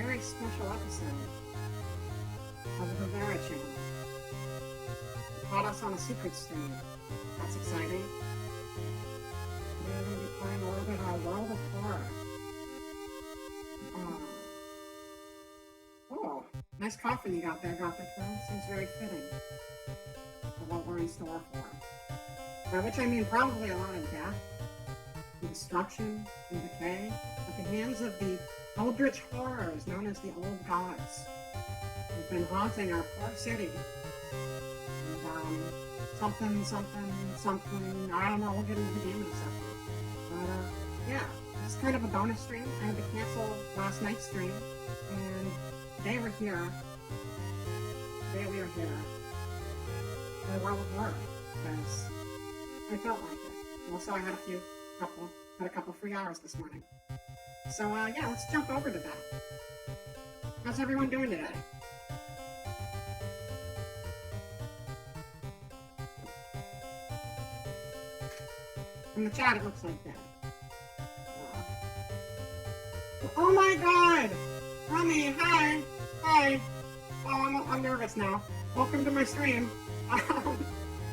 very special episode of the Rivera channel. It caught us on a secret stream. That's exciting. We're going to be playing a little bit of World of Horror. Oh, nice coffin you got there, Gothic Girl. Seems very fitting for what we're in store for. By which I mean probably a lot of death, and destruction, and decay, at the hands of the eldritch horrors known as the Old Gods, who've been haunting our poor city. And, something, I don't know, we'll get into the game in a second. But, yeah, this is kind of a bonus stream. I had to cancel last night's stream, and today we're here. Today we are here for World of Horror, because I felt like it. Also, I had a couple free hours this morning. So, yeah, let's jump over to that. How's everyone doing today? In the chat, it looks like that. Oh my god! Rummy, hi! Hi! Oh, I'm nervous now. Welcome to my stream.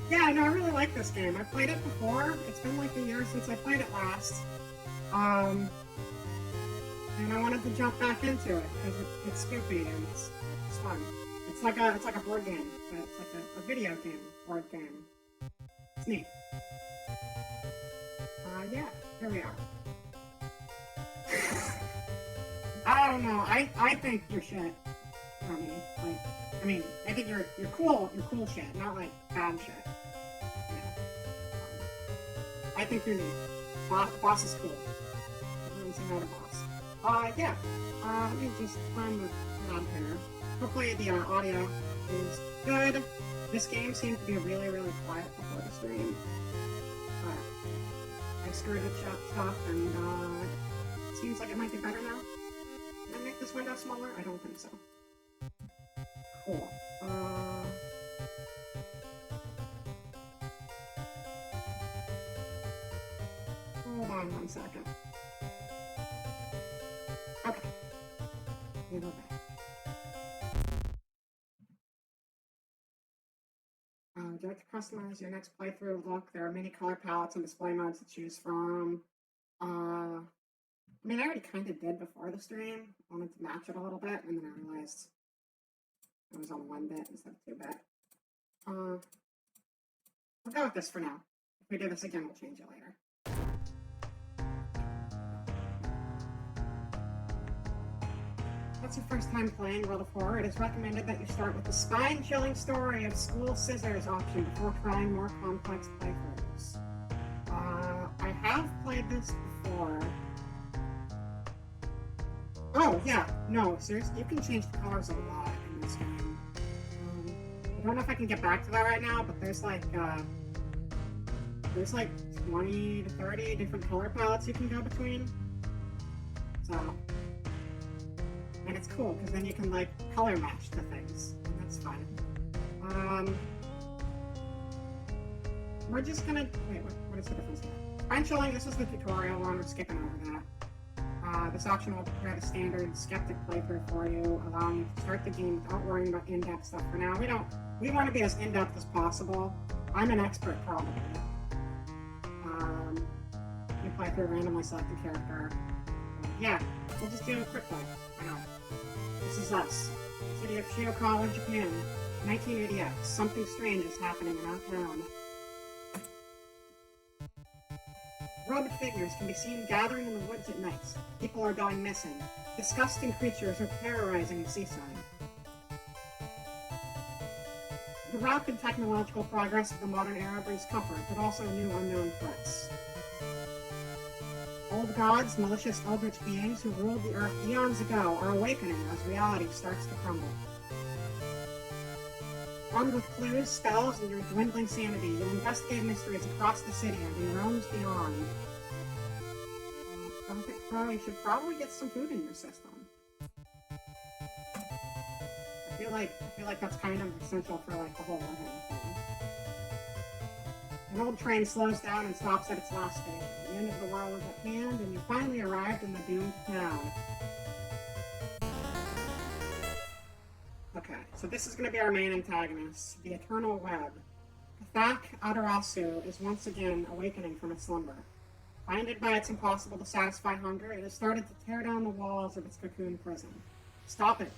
Yeah, no, I really like this game. I played it before. It's been like a year since I played it last. And I wanted to jump back into it because it's spooky and it's fun. It's like a board game, but it's like a video game, board game. It's neat. Yeah, here we are. I don't know. I think you're shit. I think you're cool. You're cool shit, not like bad shit. I think you're neat. Boss is cool. Everyone's saying the boss. Yeah. Let me just find the knob here. Hopefully the audio is good. This game seemed to be really, really quiet before the stream. I screwed with stuff, and it seems like it might be better now. Can I make this window smaller? I don't think so. Cool. Hold on 1 second. Okay. We go back. Do you like to customize your next playthrough look? There are many color palettes and display modes to choose from. I already kind of did before the stream. I wanted to match it a little bit, and then I realized it was on 1-bit instead of 2-bit. We'll go with this for now. If we do this again, we'll change it later. That's your first time playing World of Horror, it is recommended that you start with the spine-chilling story of School Scissors option before trying more complex playthroughs. I have played this before. Oh, yeah, no, seriously, you can change the colors a lot in this game. I don't know if I can get back to that right now, but there's like 20 to 30 different color palettes you can go between. So, and it's cool, because then you can, like, color match to things, and that's fun. We're just gonna, wait, what is the difference here? Spine-chilling, this is the tutorial one, we're skipping over that. This option will create a standard skeptic playthrough for you, allowing you to start the game without worrying about in-depth stuff for now. We want to be as in-depth as possible. I'm an expert, probably. You play through a randomly selected character. Yeah, we'll just do a quick play. I know. This is us. City of Shiokawa, Japan. 1980X. Something strange is happening in our town. Robed figures can be seen gathering in the woods at night. People are going missing. Disgusting creatures are terrorizing the seaside. The rapid technological progress of the modern era brings comfort, but also new unknown threats. Old gods, malicious eldritch beings who ruled the earth eons ago, are awakening as reality starts to crumble. Armed with clues, spells, and your dwindling sanity, you'll investigate mysteries across the city and in realms beyond. Gothic Crow, you should probably get some food in your system. I feel like that's kind of essential for like the whole living thing. An old train slows down and stops at its last station. The end of the world is at hand, and you finally arrived in the doomed town. Okay, so this is going to be our main antagonist, the Eternal Web. Cathach Adarasu is once again awakening from its slumber. Blinded by its impossible to satisfy hunger, it has started to tear down the walls of its cocoon prison. Stop it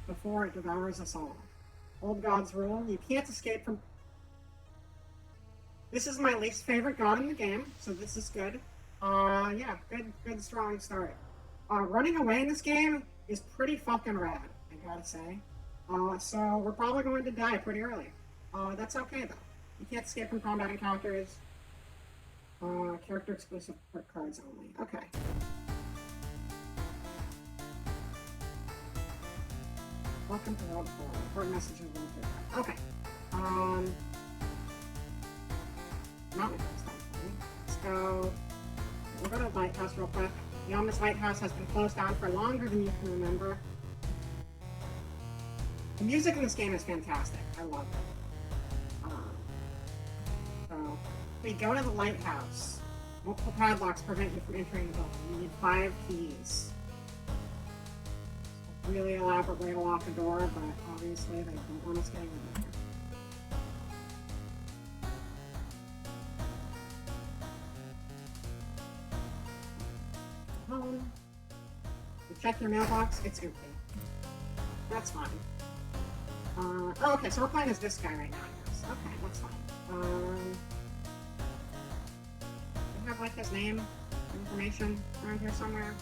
before it devours us all. Old gods rule. You can't escape from... This is my least favorite god in the game, so this is good. Yeah, good strong start. Running away in this game is pretty fucking rad, I gotta say. So we're probably going to die pretty early. That's okay though. You can't escape from combat encounters. Character exclusive cards only. Okay. Welcome to World 4. Important message of World 4. Okay. Not my first time playing. Let's go. We'll go to the lighthouse real quick. The Omnis Lighthouse has been closed down for longer than you can remember. The music in this game is fantastic. I love it. So, we go to the lighthouse. Multiple padlocks prevent you from entering the building. You need 5 keys. Really elaborate way to lock a door, but obviously they don't want us getting in there. Home. You check your mailbox, it's empty. That's fine. Oh, okay, so we're playing as this guy right now, I guess. Okay, that's fine. Do you have, like, his name, information around here somewhere?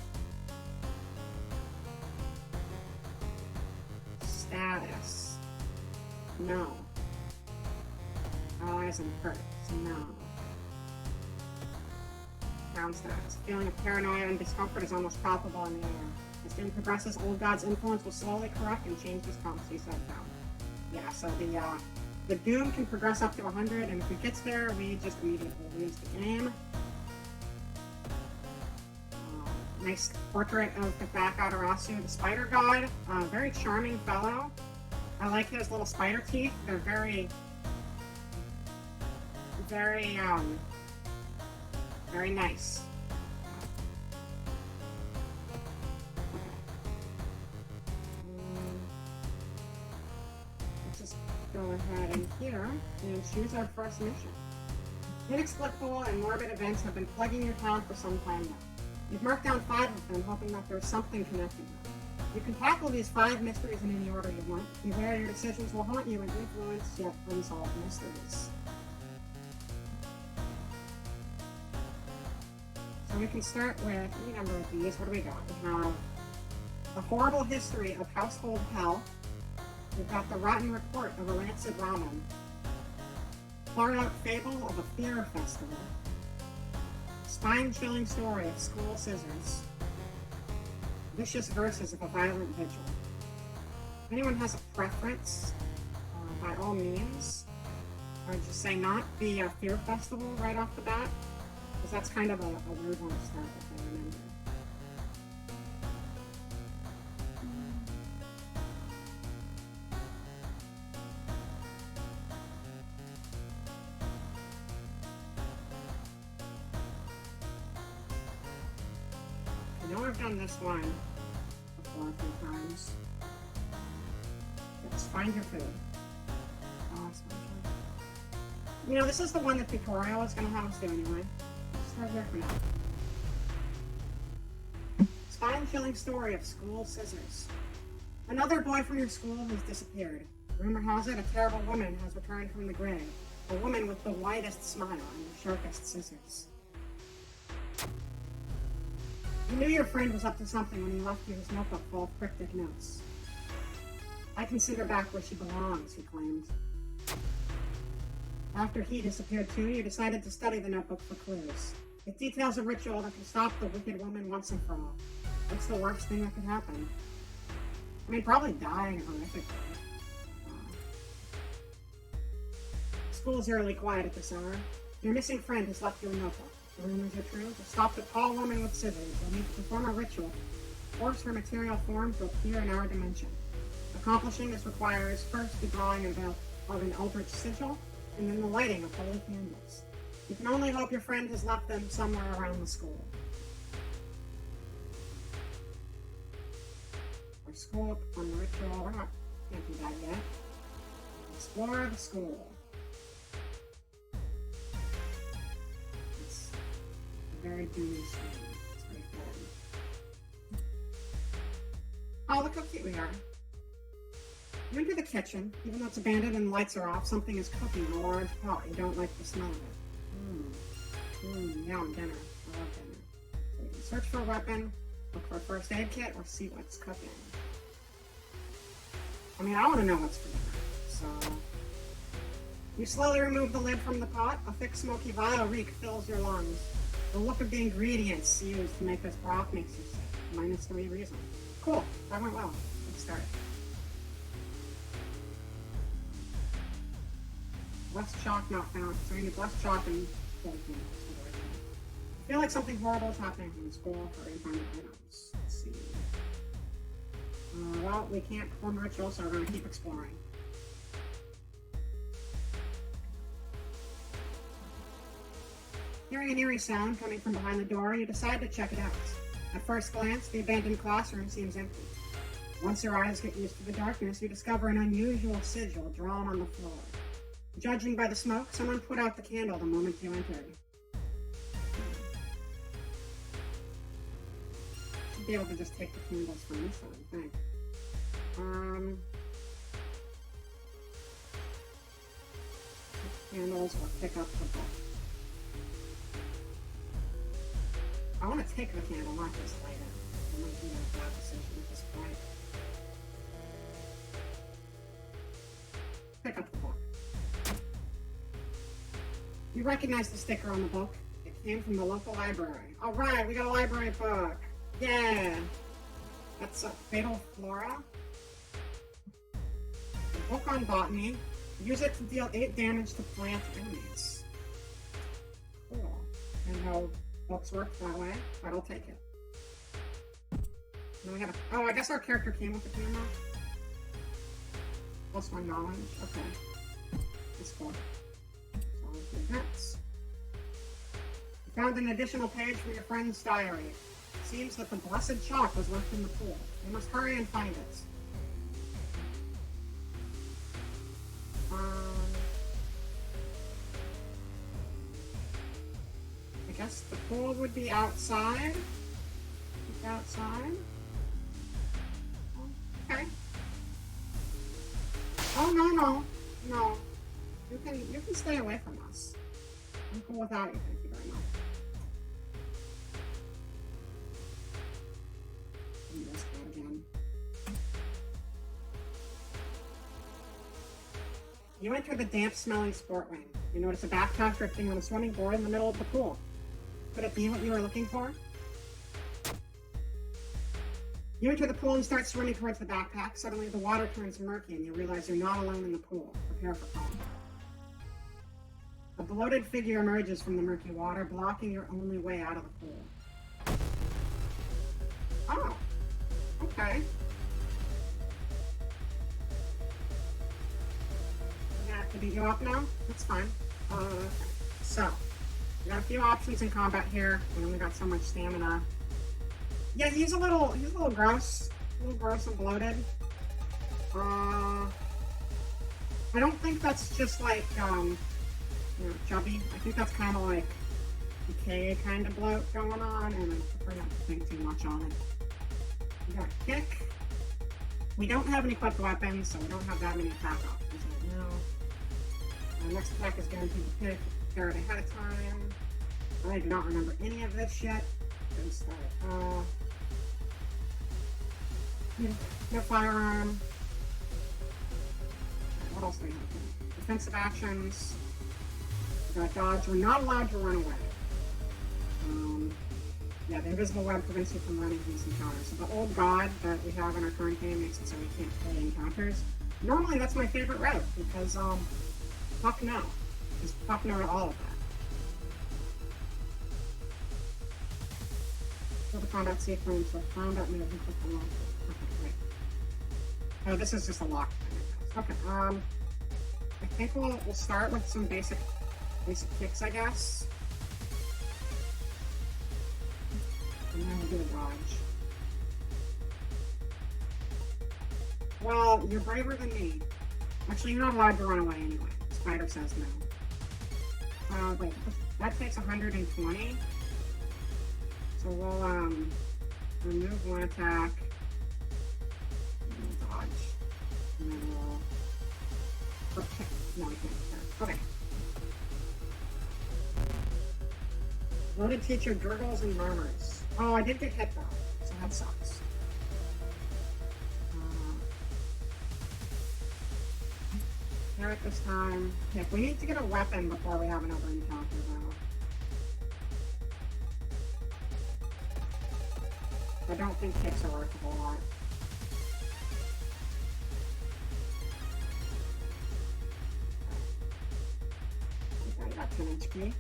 Status. No. Allies and perks. No. Ground status. Feeling of paranoia and discomfort is almost palpable in the air. As the game progresses, Old God's influence will slowly correct and change this policy set down. Yeah, so the doom can progress up to 100, and if it gets there, we just immediately lose the game. Nice portrait of Cathach Adarasu, the spider god. Very charming fellow. I like his little spider teeth. They're very nice. Let's just go ahead in here and choose our first mission. Inexplicable and morbid events have been plaguing your town for some time now. You've marked down 5 of them, hoping that there's something connecting them. You can tackle these 5 mysteries in any order you want. Beware your decisions will haunt you and influence yet unsolved mysteries. So we can start with any number of these. What do we got? We have The Horrible History of Household Hell. We've got The Rotten Report of a Rancid Ramen. Far-out Fable of a Fear Festival. Spine-chilling story of school scissors. Vicious verses of a violent vigil. If anyone has a preference, by all means, I would just say not the Fear Festival right off the bat, because that's kind of a weird one to start with, I remember. I know I've done this one before a few times. Let's find your food. You know, this is the one that Tutorial is going to have us do anyway. Let's start here for now. Spine-chilling story of school scissors. Another boy from your school has disappeared. Rumor has it a terrible woman has returned from the grave. A woman with the widest smile and the sharpest scissors. You knew your friend was up to something when he left you his notebook full of cryptic notes. I can send her back where she belongs, he claimed. After he disappeared too, you decided to study the notebook for clues. It details a ritual that can stop the wicked woman once and for all. What's the worst thing that could happen? I mean, probably dying horrifically. School's eerily quiet at this hour. Your missing friend has left you a notebook. The rumors are true. To stop the tall woman with scissors, you'll need to perform a ritual to force her material form to appear in our dimension. Accomplishing this requires first the drawing of an eldritch sigil, and then the lighting of holy candles. You can only hope your friend has left them somewhere around the school. Or school, perform the ritual, we're not Can't do that yet. Explore the school. It's a very doomy scene. It's very fun. Oh, look how cute we are. You enter the kitchen. Even though it's abandoned and the lights are off, something is cooking in a large pot. You don't like the smell of it. Yum, dinner. I love dinner. So you can search for a weapon, look for a first aid kit, or see what's cooking. I mean, I want to know what's for dinner, so... You slowly remove the lid from the pot. A thick, smoky, vile reek fills your lungs. The look of the ingredients used to make this broth makes you sick. -3 reason. Cool. That went well. Let's start. Less chalk not found. So we need less chalk and bacon. I feel like something horrible is happening in school for infinite items. Let's see. Well, we can't perform a ritual, so we're going to keep exploring. Hearing an eerie sound coming from behind the door, you decide to check it out. At first glance, the abandoned classroom seems empty. Once your eyes get used to the darkness, you discover an unusual sigil drawn on the floor. Judging by the smoke, someone put out the candle the moment you entered. Should be able to just take the candles from this one, I think. Candles or pick up the book. I want to take the candle, not just light it. I might be a bad decision at this point. Pick up the book. You recognize the sticker on the book. It came from the local library. All right, we got a library book. Yeah. That's a Fatal Flora. A book on botany. Use it to deal 8 damage to plant enemies. Cool. And how books work that way, but I'll take it. Then we have oh, I guess our character came with the camera. Plus 1 knowledge. Okay. That's cool. You found an additional page from your friend's diary. It seems that the blessed chalk was left in the pool. You must hurry and find it. I guess the pool would be outside. It's outside. Okay. Oh no. You can stay away from us. I'm cool without you, thank you very much. Let's go again. You enter the damp-smelling sport ring. You notice a backpack drifting on a swimming board in the middle of the pool. Could it be what you were looking for? You enter the pool and start swimming towards the backpack. Suddenly the water turns murky and you realize you're not alone in the pool. Prepare for falling. A bloated figure emerges from the murky water, blocking your only way out of the pool. Oh, okay. I have to beat you up now? That's fine. Okay. So, we got a few options in combat here. We only got so much stamina. Yeah, he's a little gross. A little gross and bloated. I don't think that's just like, chubby. I think that's kind of like decay kind of bloat going on, and I prefer not to think too much on it. We got a kick. We don't have any equipped weapons, so we don't have that many attack options right now. Our next attack is guaranteed to hit. Prepare it ahead of time. I do not remember any of this yet. Didn't start it. No firearm. What else do we have? Defensive actions. We got dodge. We're not allowed to run away. Yeah, the invisible web prevents you from running these encounters. So the old god that we have in our current game makes it so we can't play encounters. Normally that's my favorite route because fuck no. Just fuck no to all of that. So the combat sequence, the combat move, and click the lock. Okay, great. Oh, this is just a lock. Okay, I think we'll start with some basic kicks, I guess. And then we'll do a dodge. Well, you're braver than me. Actually, you're not allowed to run away anyway. The spider says no. Wait, that takes 120. So we'll, remove one attack. And we'll dodge. And then we'll... Okay. No, we can't. Okay. Loaded teacher gurgles and murmurs. Oh, I did get hit though, so that sucks. Carrot this time. Yeah, we need to get a weapon before we have another encounter though. I don't think kicks are worth a whole lot. Okay, I got 10 HP.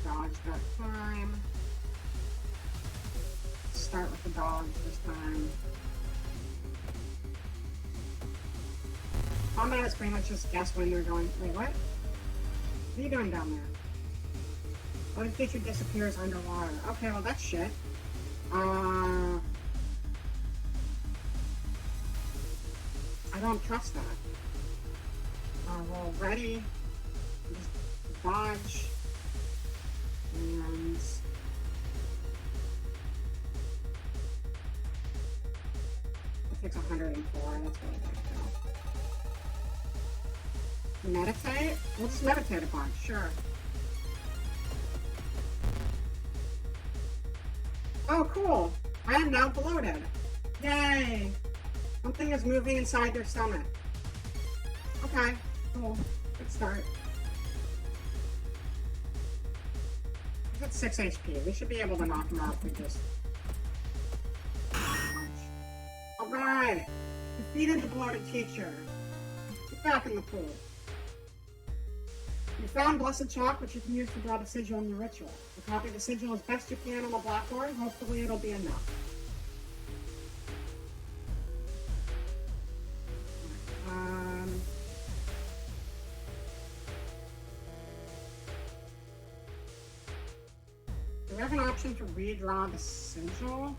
Dodge that time. Start with the dodge this time. Combat is pretty much just guess when they're going. Wait, what? What are you doing down there? What if feature disappears underwater? Okay, well that's shit. I don't trust that. Well, ready. Just dodge. And it takes 104, that's really big though. Meditate? We'll just meditate a bunch, sure. Oh, cool! I am now bloated. Yay! Something is moving inside their stomach. Okay, cool. Good start. At 6 HP. We should be able to knock him out if we just... Alright! Defeated the bloated teacher. Get back in the pool. You found Blessed Chalk, which you can use to draw the sigil in the ritual. You copy the sigil as best you can on the blackboard. Hopefully it'll be enough. Do we have an option to redraw the sigil?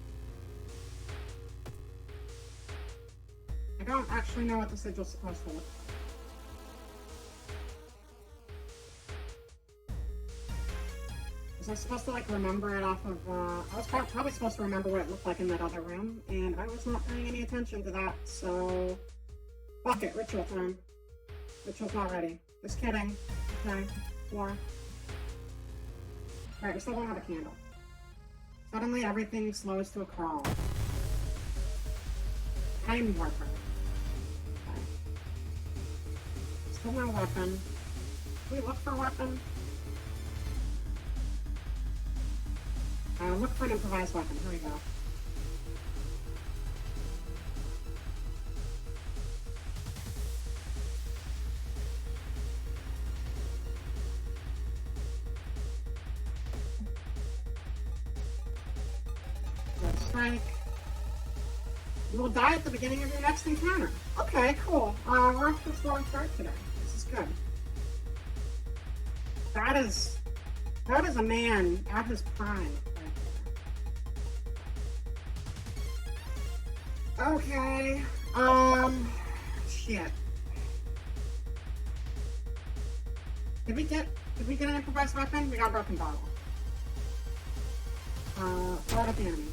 I don't actually know what the sigil's supposed to look like. Was I supposed to like remember it off of, I was probably supposed to remember what it looked like in that other room, and I was not paying any attention to that, so... Fuck it, ritual time. Ritual's not ready. Just kidding. Okay, 4. Alright, we still don't have a candle. Suddenly everything slows to a crawl. Time warper. Okay. Still no weapon. Can we look for a weapon? Look for an improvised weapon. Here we go. Strike. You will die at the beginning of your next encounter. Okay, cool. We're off to a strong start today. This is good. That is a man at his prime right there. Okay. Shit. Did we get an improvised weapon? We got a broken bottle. Throw it at the enemy.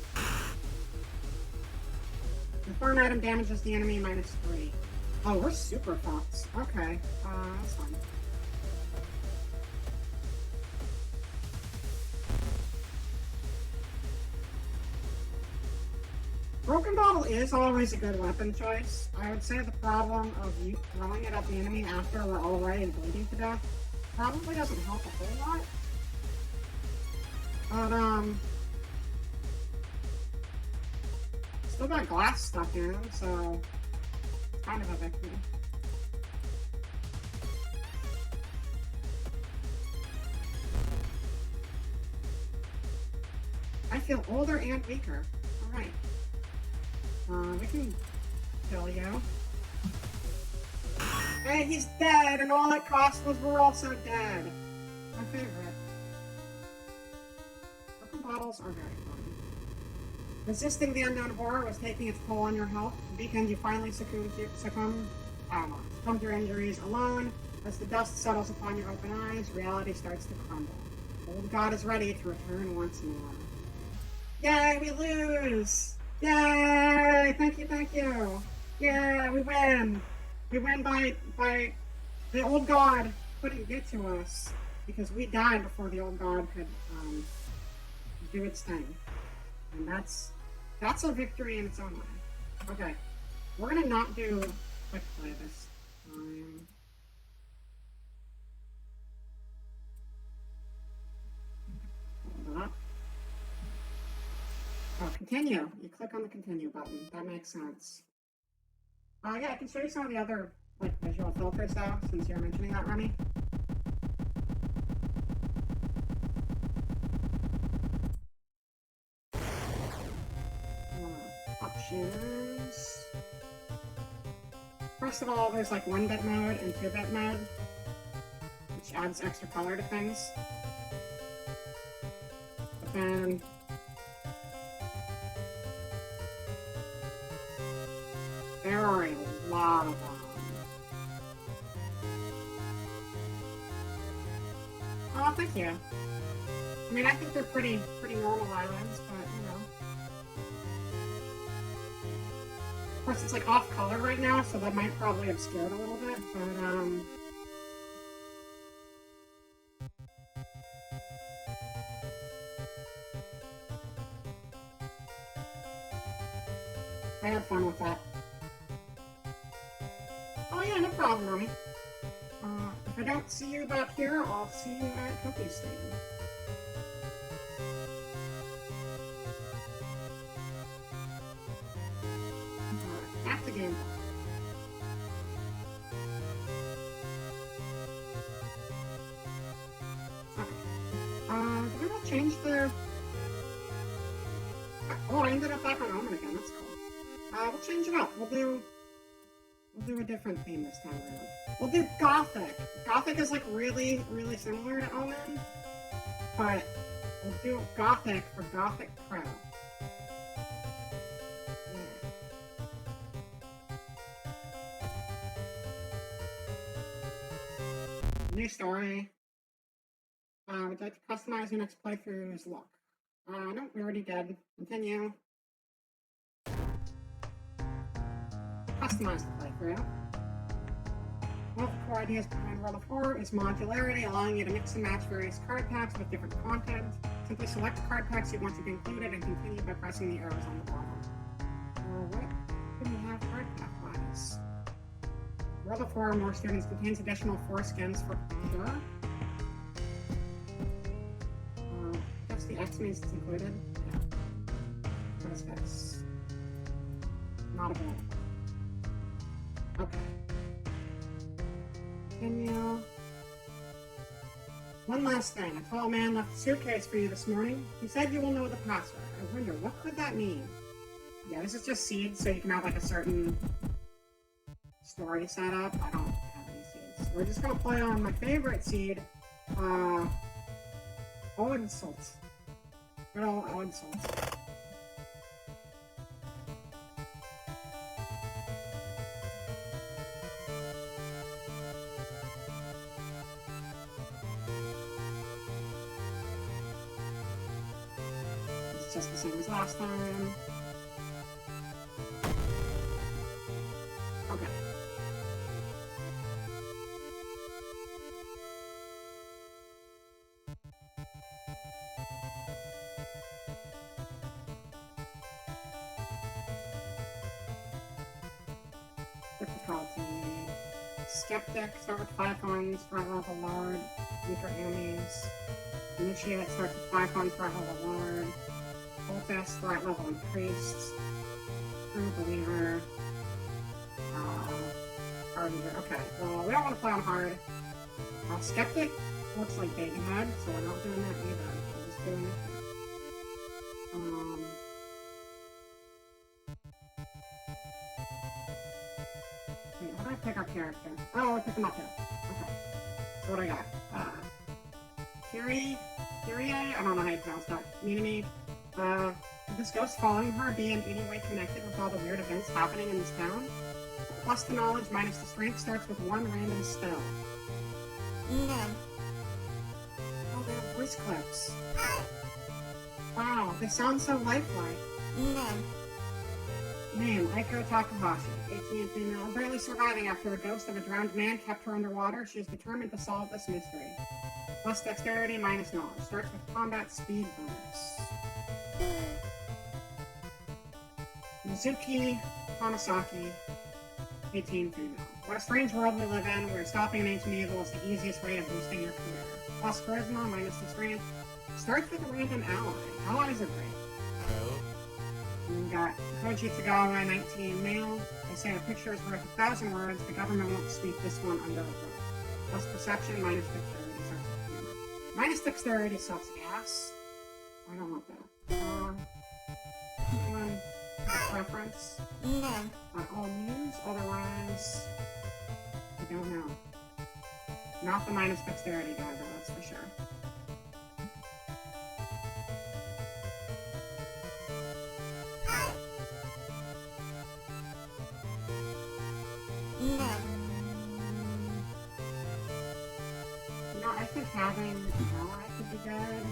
The thrown item damages the enemy -3. Oh, we're super fucked. Okay. That's fine. Broken bottle is always a good weapon choice. I would say the problem of you throwing it at the enemy after we're already bleeding to death probably doesn't help a whole lot. But, still got glass stuck in him, so it's kind of a victory. I feel older and weaker. Alright. We can kill you. Hey, he's dead, and all it cost was we're also dead. My favorite. Open bottles are very fun. Resisting the unknown horror was taking its toll on your health. Weekend, you finally succumb to your injuries alone. As the dust settles upon your open eyes, reality starts to crumble. Old God is ready to return once more. Yay, we lose! Yay! Thank you, thank you! Yay, we win! We win by the old God couldn't get to us because we died before the old God could do its thing. And that's a victory in its own way. Okay, we're gonna not do quick play this time. Hold up. Oh, continue. You click on the continue button. That makes sense. Yeah, I can show you some of the other like visual filters though, since you're mentioning that, Remy. Options. First of all, there's like 1-bit mode and 2-bit mode, which adds extra color to things. But then there are a lot of them. Oh, thank you. I mean, I think they're pretty normal islands, but you know. Of course, it's like off color right now, so that might probably obscure it a little bit, but I had fun with that. Oh yeah, no problem, Remy. If I don't see you back here, I'll see you at Cookie Station. Back to game. Okay. Did we not change the... Oh, I ended up back on Omen again, that's cool. We'll change it up. We'll do a different theme this time around. We'll do Gothic. Gothic is like really similar to Omen, but we'll do Gothic for Gothic Pro. New story. Would like to customize your next playthrough's look. No, we already did. Continue. Customize the playthrough. One of the core ideas behind World of Horror is modularity, allowing you to mix and match various card packs with different content. Simply select the card packs you want to be included and continue by pressing the arrows on the bottom. What do we have card pack-wise? World of Horror More Students contains additional 4 skins for sure. That's the X means it's included. Yeah. What is this? Not available. Okay. Continue. One last thing. A tall man left a suitcase for you this morning. He said you will know the password. I wonder, what could that mean? Yeah, this is just seeds, so you can have like a certain story set up. I don't have any seeds. We're just gonna play on my favorite seed, Insult. Good old Insult. It's just the same as last time. Okay. Difficulty. Skeptic, start with 5 funds, right level lord. Weaker enemies. Initiate, starts with 5 funds, right level lord. Cultist, threat level increased. True believer. Hard leader. Okay, well, we don't want to play on hard. Skeptic looks like Babyhead, so we're not doing that either. We're just doing it. Wait, how do I pick up character. Oh, I pick him up here. Okay. So what do I got? Kyrie, I don't know how you pronounce that. Minami. Could this ghost following her be in any way connected with all the weird events happening in this town? Plus the knowledge minus the strength starts with one random spell. No. Oh, they have voice clips. Wow, they sound so lifelike. No. Name, Aiko Takahashi, 18 female, barely surviving after a ghost of a drowned man kept her underwater. She is determined to solve this mystery. Plus dexterity minus knowledge. Starts with combat speed bonus. Mizuki Hamasaki, 18 female. What a strange world we live in, where stopping an ancient evil is the easiest way of boosting your career. Plus charisma minus the strength. Starts with a random ally. Allies are great. And we got Koji Tagawa, 19 male. They say a picture is worth 1,000 words. The government won't sweep this one under the rug. Plus perception minus dexterity. Minus dexterity sucks ass. I don't want that. Anyone have a preference? No. By all means, otherwise, I don't know. Not the minus dexterity guy, though, that's for sure. No. You know, I think having an ally could be good.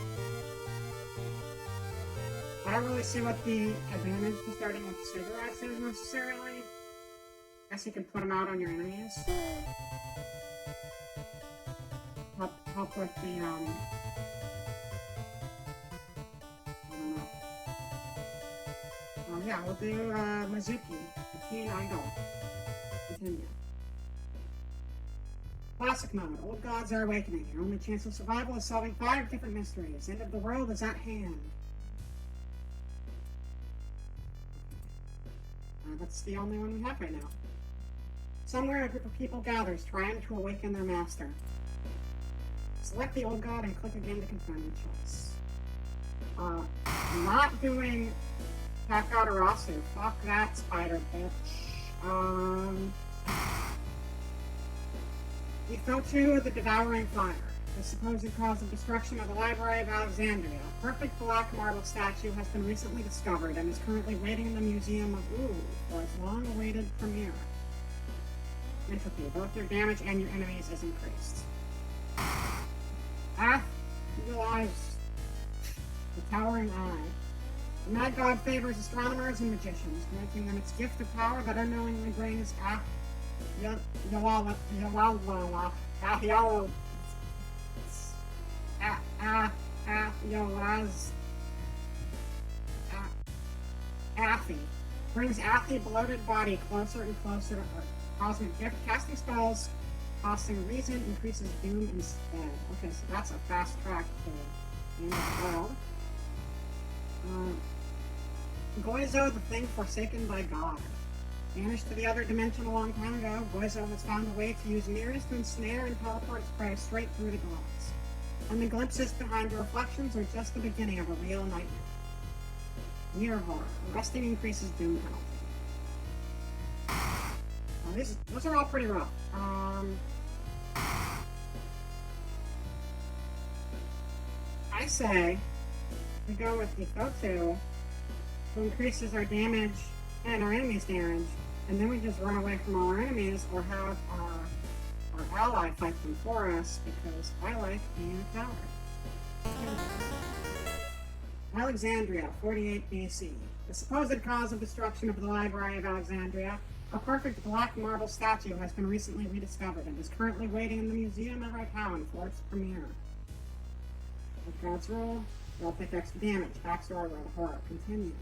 I don't really see what the advantage to starting with cigarettes is necessarily. Guess you can put them out on your enemies. Help with the, I don't know. Yeah, we'll do, Mizuki, the teen idol. Continue. Classic mode. Old gods are awakening. Your only chance of survival is solving 5 different mysteries. End of the world is at hand. That's the only one we have right now. Somewhere a group of people gathers, trying to awaken their master. Select the old god and click again to confirm your choice. Not doing Takatarasu. Fuck that spider bitch. Ifotu, the Devouring Fire. The supposed cause of destruction of the Library of Alexandria. A perfect black marble statue has been recently discovered and is currently waiting in the Museum of Uru for its long-awaited premiere. Entropy. Both your damage and your enemies is increased. Eagle Eyes. The Towering Eye. The Mad God favors astronomers and magicians, granting them its gift of power that unknowingly brings Athy. Brings Athy bloated body closer and closer to Earth. Cosmic gift. Casting spells costing reason increases doom instead. Okay, so that's a fast track to the end of the world. Goizo, the thing forsaken by God. Vanished to the other dimension a long time ago, Goizo has found a way to use mirrors to ensnare and teleport its prey straight through the glass. And the glimpses behind the reflections are just the beginning of a real nightmare. Mirror horror. Resting increases doom penalty. Those are all pretty rough. I say we go with Ifotu, who increases our damage and our enemies' damage, and then we just run away from all our enemies or have our ally fight them for us because I like being a coward. Alexandria, 48 BC. The supposed cause of destruction of the Library of Alexandria, a perfect black marble statue has been recently rediscovered and is currently waiting in the museum of our town for its premiere. With God's rule, they'll take extra damage. Backstory where the horror continues.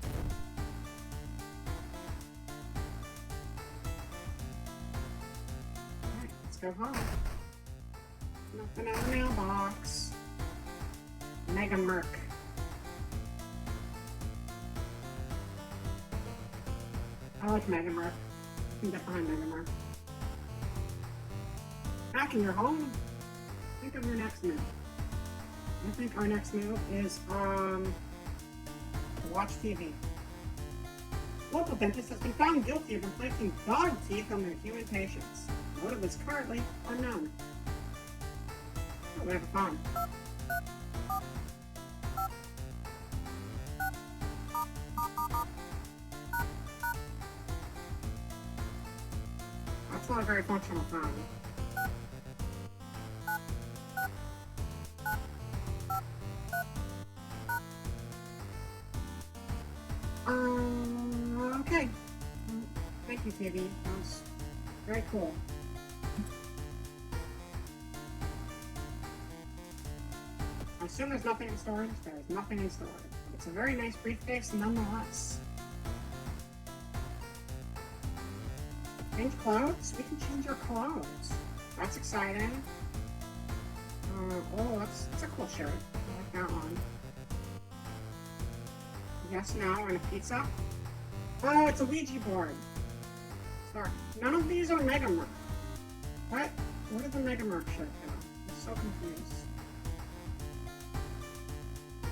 Alright, let's go home. Nothing in the mailbox. Mega Merc. I like Mega Merc. You can get behind Mega Merc. Back in your home, think of your next move. I think our next move is to watch TV. Local dentist has been found guilty of implanting dog teeth on their human patients. Motive is currently unknown. Oh, we have a phone. That's not a very functional phone. Okay. Thank you, TV. That was very cool. I assume there's nothing in storage. There's nothing in storage. It's a very nice briefcase nonetheless. Change clothes? We can change our clothes. That's exciting. Oh, that's a cool shirt. I like that one. Yes, no, and a pizza. Oh, it's a Ouija board. Sorry. None of these are Mega Merc. What? What did the Mega Merc shirt do? I'm so confused.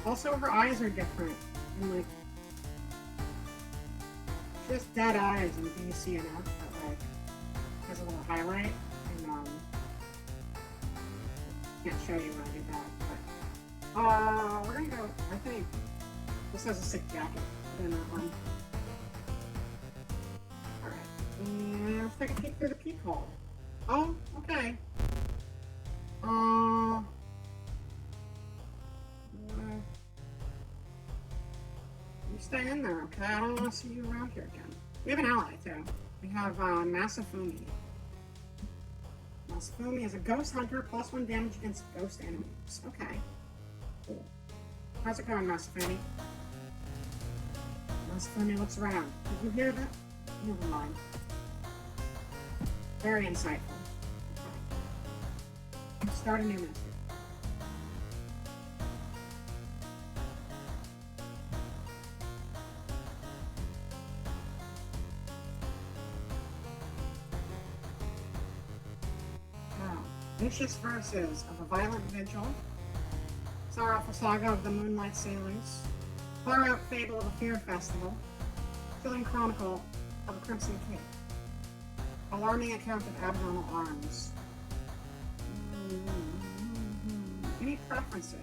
Also, her eyes are different. And like, just dead eyes in DCNF that like has a little highlight. And can't show you when I do that. But we're gonna go. I think this has a sick jacket. Than that one. All right. And let's take a peek through the peek hole. Oh, okay. You stay in there, okay? I don't want to see you around here again. We have an ally, too. We have Masafumi. Masafumi is a ghost hunter, +1 damage against ghost enemies. Okay. Cool. How's it going, Masafumi? Masafumi looks around. Did you hear that? Never mind. Very insightful. Okay. Start a new mystery. Vicious Verses of a Violent Vigil, Sorrowful Saga of the Moonlight Sailors, Far Out Fable of a Fear Festival, Chilling Chronicle of a Crimson Cape, Alarming Account of Abnormal Arms. Any preferences?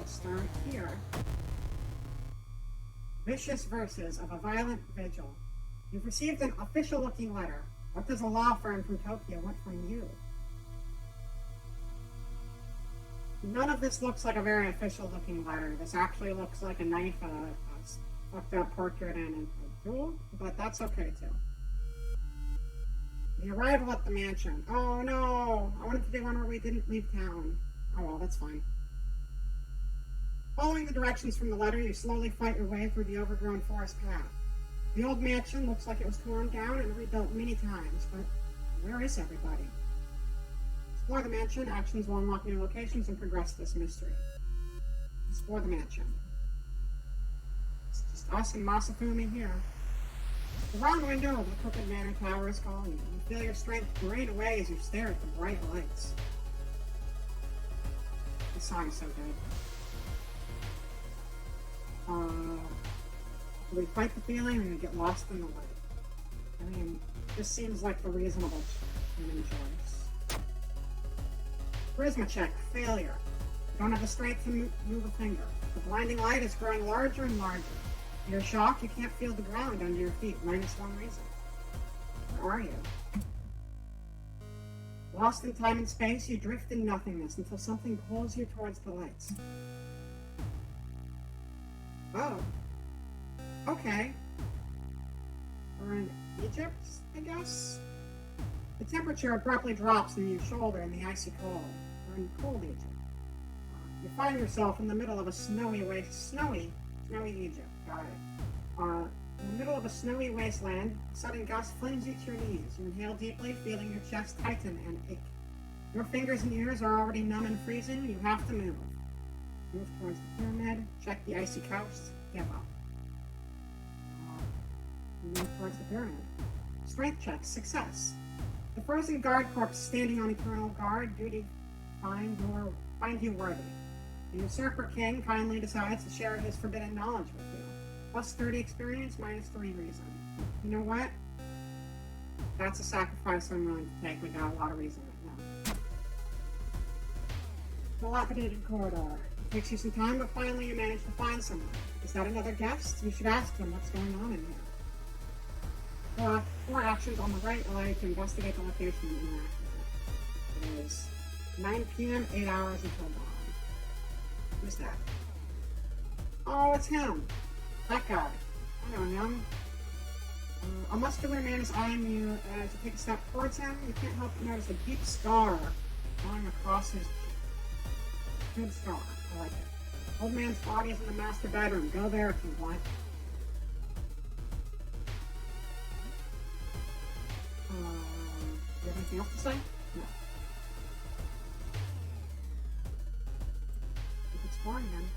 Start here. Vicious Verses of a Violent Vigil. You've received an official-looking letter. What does a law firm from Tokyo want from you? None of this looks like a very official-looking letter. This actually looks like a knife, a fucked-up portrait, and a jewel, but that's okay, too. The arrival at the mansion. Oh, no! I wanted to do one where we didn't leave town. Oh, well, that's fine. Following the directions from the letter, you slowly fight your way through the overgrown forest path. The old mansion looks like it was torn down and rebuilt many times, but where is everybody? Explore the mansion. Actions will unlock new locations and progress this mystery. Explore the mansion. It's just us and Masafumi here. The round window of the Crooked Manor Tower is calling you. You feel your strength drain away as you stare at the bright lights. This song is so good. Do we fight the feeling or do we get lost in the light? I mean, this seems like the reasonable human choice. Charisma check, failure. You don't have the strength to move a finger. The blinding light is growing larger and larger. You're shocked you can't feel the ground under your feet, minus one reason. Where are you? Lost in time and space, you drift in nothingness until something pulls you towards the lights. Oh. Okay. We're in Egypt, I guess? The temperature abruptly drops in your shoulder in the icy cold. We're in cold Egypt. You find yourself in the middle of a snowy Egypt. Got it. In the middle of a snowy wasteland, a sudden gust flings you to your knees. You inhale deeply, feeling your chest tighten and ache. Your fingers and ears are already numb and freezing. You have to move. Move towards the pyramid. Check the icy coast. Give up. Move towards the pyramid. Strength check. Success. The frozen guard corpse standing on eternal guard. Duty find you worthy. The usurper king kindly decides to share his forbidden knowledge with you. Plus 30 experience, minus 3 reason. You know what? That's a sacrifice I'm willing to take. We got a lot of reason right now. Dilapidated corridor. It takes you some time, but finally you manage to find someone. Is that another guest? You should ask him what's going on in here. Four actions on the right allow you to investigate the location and interact with it. It is 9 p.m., 8 hours until dawn. Who's that? Oh, it's him. That guy. I know him. A muscular man is eyeing you as you take a step towards him. You can't help but notice a deep scar going across his cheek. Good scar. I like it. Old man's body is in the master bedroom. Go there if you want. Do you have anything else to say? No. Keep exploring then.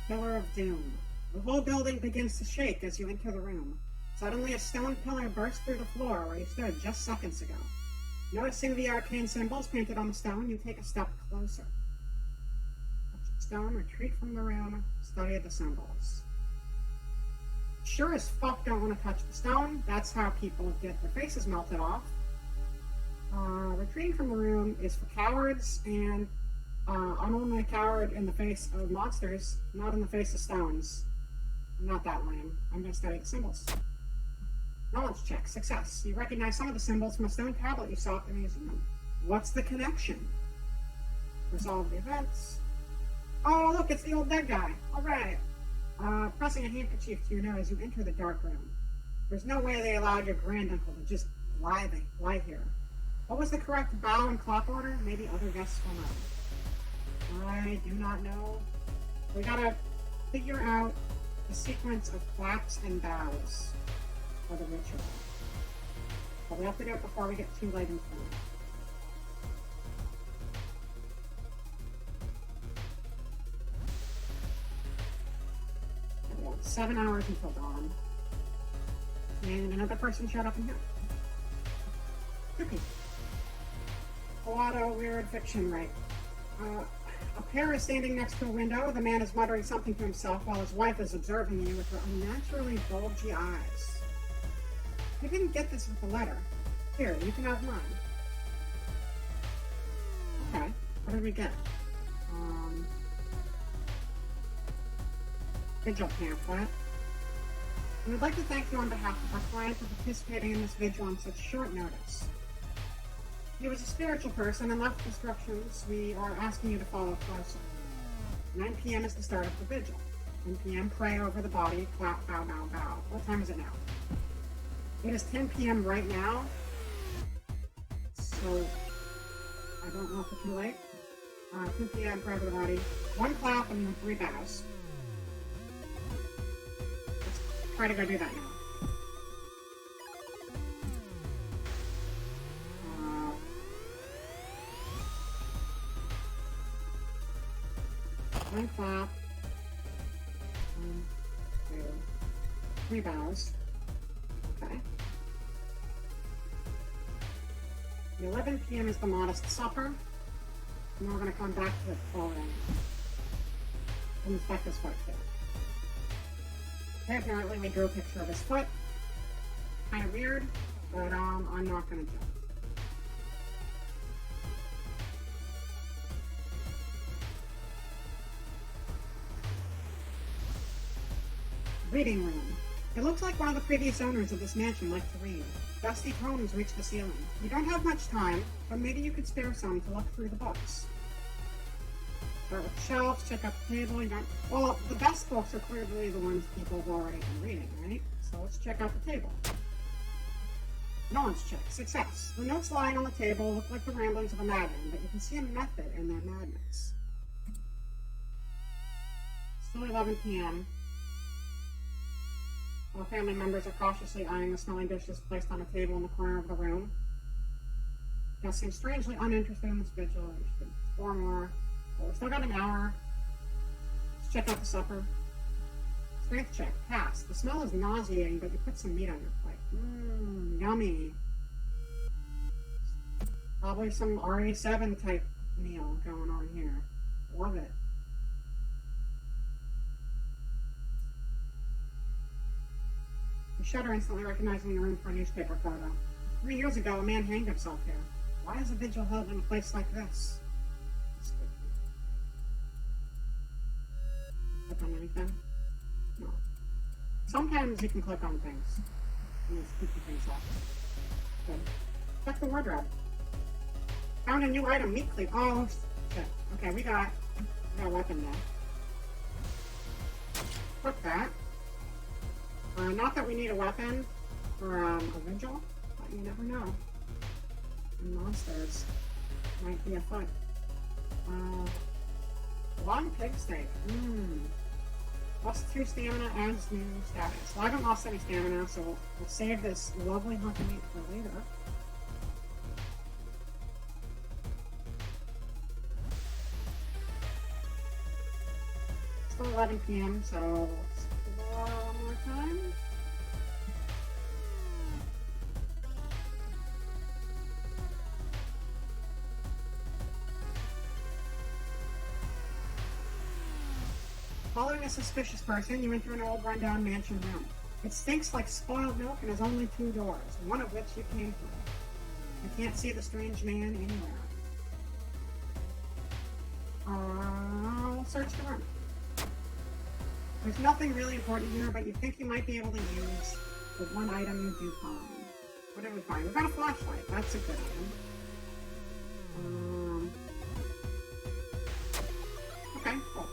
Pillar of Doom. The whole building begins to shake as you enter the room. Suddenly, a stone pillar bursts through the floor where you stood just seconds ago. Noticing the arcane symbols painted on the stone, you take a step closer. Touch the stone, retreat from the room, study the symbols. Sure as fuck don't want to touch the stone. That's how people get their faces melted off. Retreating from the room is for cowards, and I'm only a coward in the face of monsters, not in the face of stones. I'm not that lame. I'm going to study the symbols. Knowledge check. Success. You recognize some of the symbols from a stone tablet you saw at the museum. What's the connection? Resolve the events. Oh, look, it's the old dead guy. All right. Pressing a handkerchief to your nose, you enter the dark room. There's no way they allowed your granduncle to just lie here. What was the correct bow and clock order? Maybe other guests will know. I do not know. We gotta figure out the sequence of claps and bows for the ritual. But we have to do it before we get too late into it. We have 7 hours until dawn. And another person showed up in here. Creepy. A lot of weird fiction, right? A pair is standing next to a window. The man is muttering something to himself while his wife is observing you with her unnaturally bulgy eyes. You didn't get this with the letter. Here, you can have mine. Okay, what did we get? Vigil pamphlet. We would like to thank you on behalf of our client for participating in this vigil on such short notice. He was a spiritual person and left instructions we are asking you to follow closely. 9 p.m. is the start of the vigil. 10 p.m. pray over the body, clap, bow, bow, bow. What time is it now? It is 10 p.m. right now, so I don't know if it's too late. 10 p.m. pray over the body, 1 clap and 3 bows. Let's try to go do that now. One clap. 1, 2, 3 bows. Okay. The 11 p.m. is the modest supper. And we're going to come back to the following. Inspect his foot too. Okay, apparently we drew a picture of his foot. Kind of weird, but I'm not going to judge. Reading room. It looks like one of the previous owners of this mansion liked to read. Dusty tomes reach the ceiling. You don't have much time, but maybe you could spare some to look through the books. Start with the shelves, check out the table. Well, the best books are clearly the ones people have already been reading, right? So let's check out the table. Knowledge check. Success. The notes lying on the table look like the ramblings of a madman, but you can see a method in their madness. Still 11 p.m. While family members are cautiously eyeing the smelling dishes placed on a table in the corner of the room. Gus seems strangely uninterested in this vigil. We should explore more. But we still got an hour. Let's check out the supper. Strength check. Pass. The smell is nauseating, but you put some meat on your plate. Mmm, yummy. Probably some RE7 type meal going on here. Love it. You shudder, instantly recognizing the room for a newspaper photo. 3 years ago, a man hanged himself here. Why is a vigil held in a place like this? Click on anything? No. Sometimes you can click on things. And it's keeping things up. Good. Check the wardrobe. Found a new item, meat cleave. Oh, shit. Okay, we got a weapon there. Click that. Not that we need a weapon for a vigil, but you never know. And monsters might be afoot. Long pig steak. Plus 2 stamina as new status. Well, I haven't lost any stamina, so we'll save this lovely hunk of meat for later. Still 11 p.m., so let's explore one more time. Following a suspicious person, you enter an old rundown mansion room. It stinks like spoiled milk and has only 2 doors, one of which you came through. You can't see the strange man anywhere. I'll search the room. There's nothing really important here, but you think you might be able to use the one item you do find. What did we find? We got a flashlight. That's a good item. Okay, cool.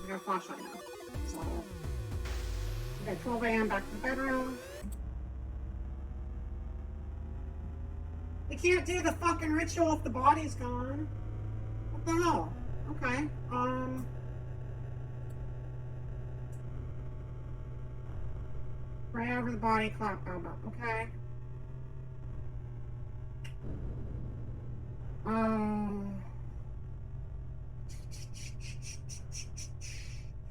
We got a flashlight now. So, okay, 12 a.m. back to the bedroom. We can't do the fucking ritual if the body's gone. What the hell? Okay, pray over the body, clap, elbow. Okay.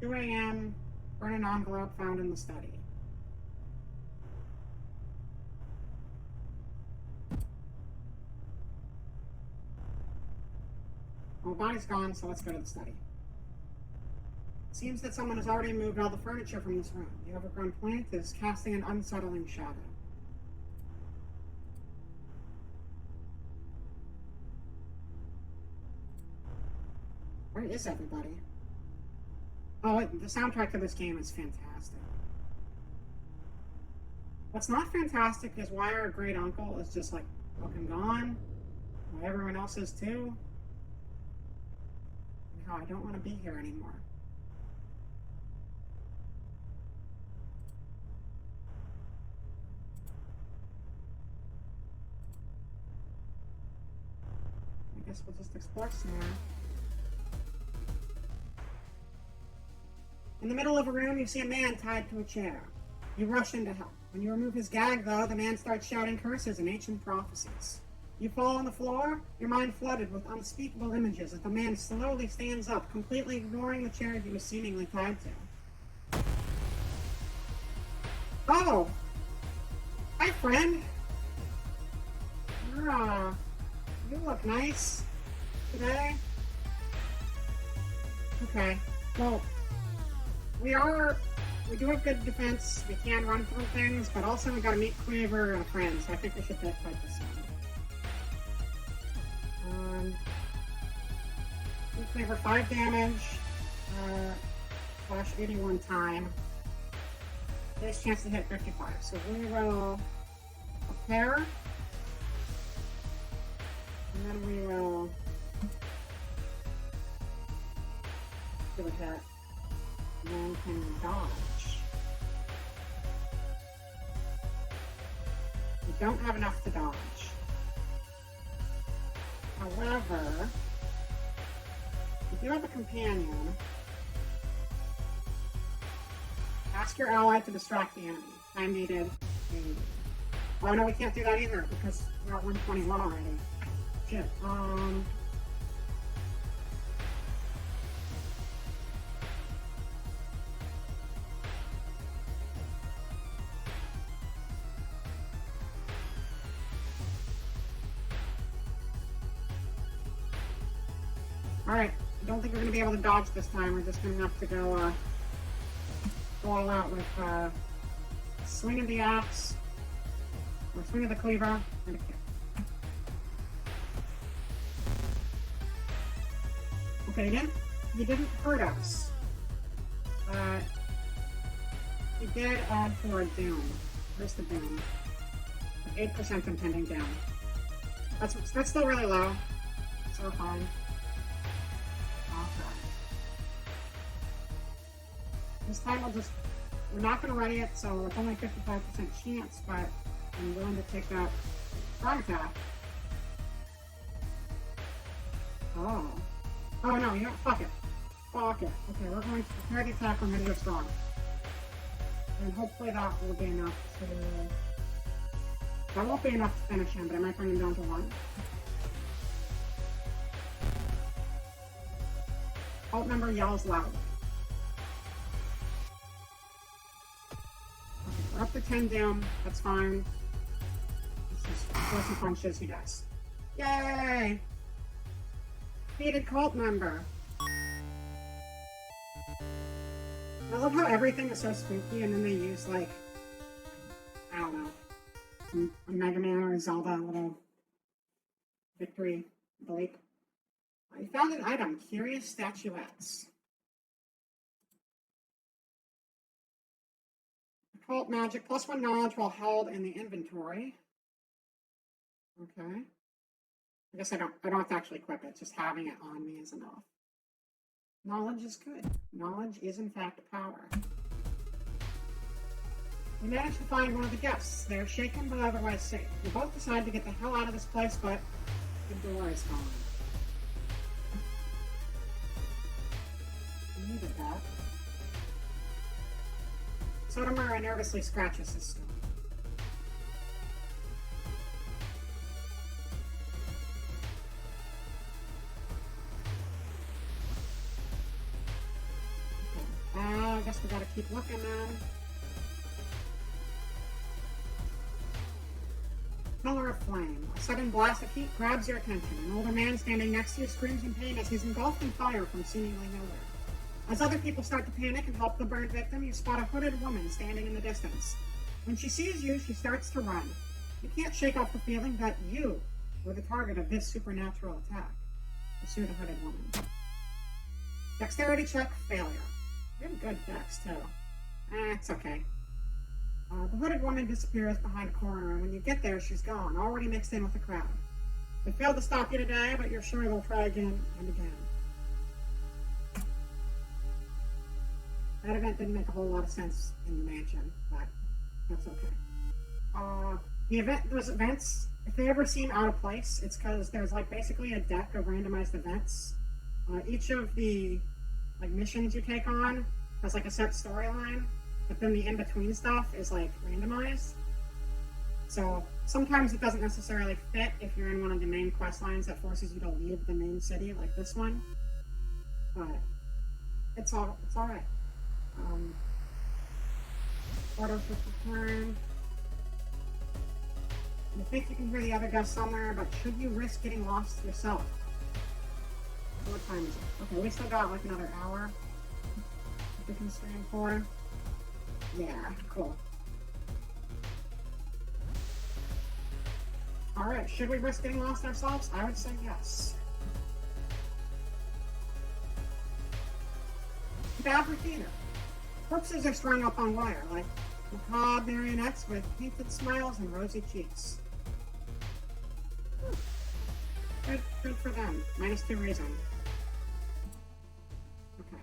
2 a.m. Burn an envelope found in the study. Well, the body's gone, so let's go to the study. Seems that someone has already moved all the furniture from this room. The overgrown plant is casting an unsettling shadow. Where is everybody? Oh, the soundtrack to this game is fantastic. What's not fantastic is why our great uncle is just like fucking gone. Why everyone else is too. And how I don't want to be here anymore. I guess we'll just explore some more. In the middle of a room, you see a man tied to a chair. You rush in to help. When you remove his gag, though, the man starts shouting curses and ancient prophecies. You fall on the floor, your mind flooded with unspeakable images as the man slowly stands up, completely ignoring the chair he was seemingly tied to. Oh! Hi, friend! You look nice today. Okay, well, we do have good defense. We can run from things, but also we gotta meet Cleaver and a friend, so I think we should fight this one. Cleaver 5 damage, slash 81 time. Base chance to hit 55. So we will prepare, and then we will do a hit. And then can dodge. We don't have enough to dodge. However, if you have a companion, ask your ally to distract the enemy. I needed a... Oh no, we can't do that either because we're at 121 already. Shit. Alright, I don't think we're gonna be able to dodge this time. We're just gonna have to go all out with swing of the axe, or swing of the cleaver, and a kick. Okay, he didn't hurt us. He did add for a doom. Where's the doom? 8% impending down. That's still really low. So fine. Okay. This time we're not going to ready it, so it's only 55% chance, but I'm willing to take that strong attack. Oh. Oh no, you know, fuck it. Fuck it. Okay, we're going to prepare the attack when ready to go strong. And hopefully that will be enough to... That won't be enough to finish him, but I might bring him down to 1. Alt member yells loud. Okay, we're up to 10 down. That's fine. This is throw some punches, he does. Yay! Defeated cult member. I love how everything is so spooky and then they use, like, I don't know, a Mega Man or a Zelda little victory bleep. I found an item, curious statuettes. Occult magic, +1 knowledge while held in the inventory. Okay. I guess I don't have to actually equip it, just having it on me is enough. Knowledge is good. Knowledge is in fact power. We managed to find one of the guests. They're shaken but otherwise safe. We both decide to get the hell out of this place, but the door is gone. We needed that. Sotomayor nervously scratches his stone. I guess we gotta keep looking, man. Pillar of flame. A sudden blast of heat grabs your attention. An older man standing next to you screams in pain as he's engulfed in fire from seemingly nowhere. As other people start to panic and help the burned victim, you spot a hooded woman standing in the distance. When she sees you, she starts to run. You can't shake off the feeling that you were the target of this supernatural attack. Pursue the hooded woman. Dexterity check, failure. You have good dex, too. It's okay. The hooded woman disappears behind a corner, and when you get there, she's gone, already mixed in with the crowd. They failed to stop you today, but you're sure they'll try again and again. That event didn't make a whole lot of sense in the mansion, but that's okay. Those events, if they ever seem out of place, it's because there's like basically a deck of randomized events. Each of the like missions you take on has like a set storyline, but then the in-between stuff is like randomized. So sometimes it doesn't necessarily fit if you're in one of the main quest lines that forces you to leave the main city, like this one. But it's all right. Order for return. You think you can hear the other guests somewhere, but should you risk getting lost yourself? What time is it? Okay, we still got like another hour we can stream for. Yeah, cool. Alright, should we risk getting lost ourselves? I would say yes. Bad theater. Corpses are strung up on wire, like macabre marionettes with painted smiles and rosy cheeks. Good for them. -2 reason. Okay.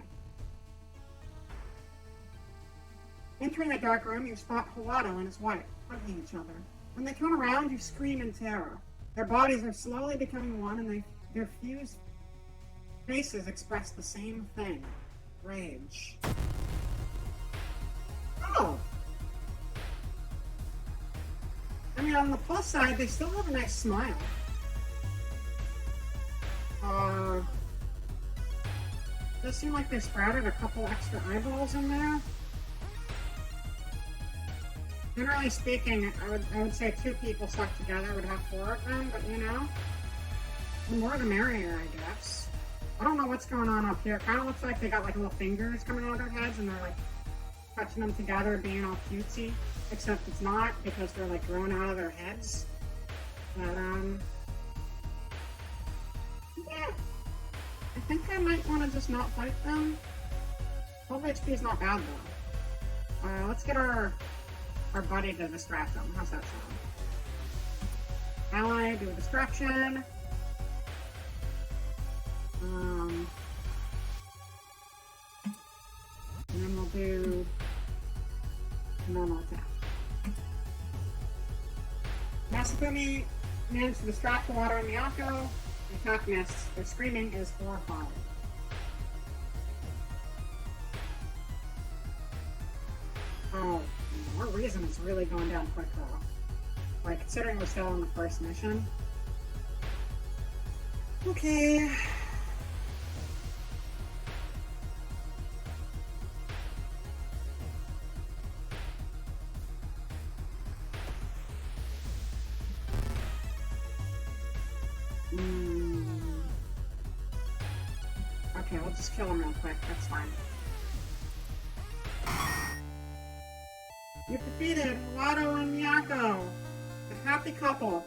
Entering a dark room, you spot Hawado and his wife, hugging each other. When they turn around, you scream in terror. Their bodies are slowly becoming one, and their fused faces express the same thing. Rage. Oh! mean, on the plus side, they still have a nice smile. Does seem like they sprouted a couple extra eyeballs in there. Generally speaking, I would say 2 people stuck together would have 4 of them, but you know, the more the merrier, I guess. I don't know what's going on up here. It kind of looks like they got like little fingers coming out of their heads and they're like touching them together, being all cutesy. Except it's not, because they're like grown out of their heads. But yeah. I think I might want to just not fight them. 12 HP is not bad though. Let's get our buddy to distract them. How's that sound? Ally, do a distraction. And then we'll do a normal attack. Masafumi managed to distract the water in Miyako. The attack missed. Their screaming is horrifying. Oh, our reason is really going down quick though. Like, considering we're still on the first mission. Okay. Okay, we'll just kill him real quick. That's fine. You've defeated Wado and Miyako, the happy couple.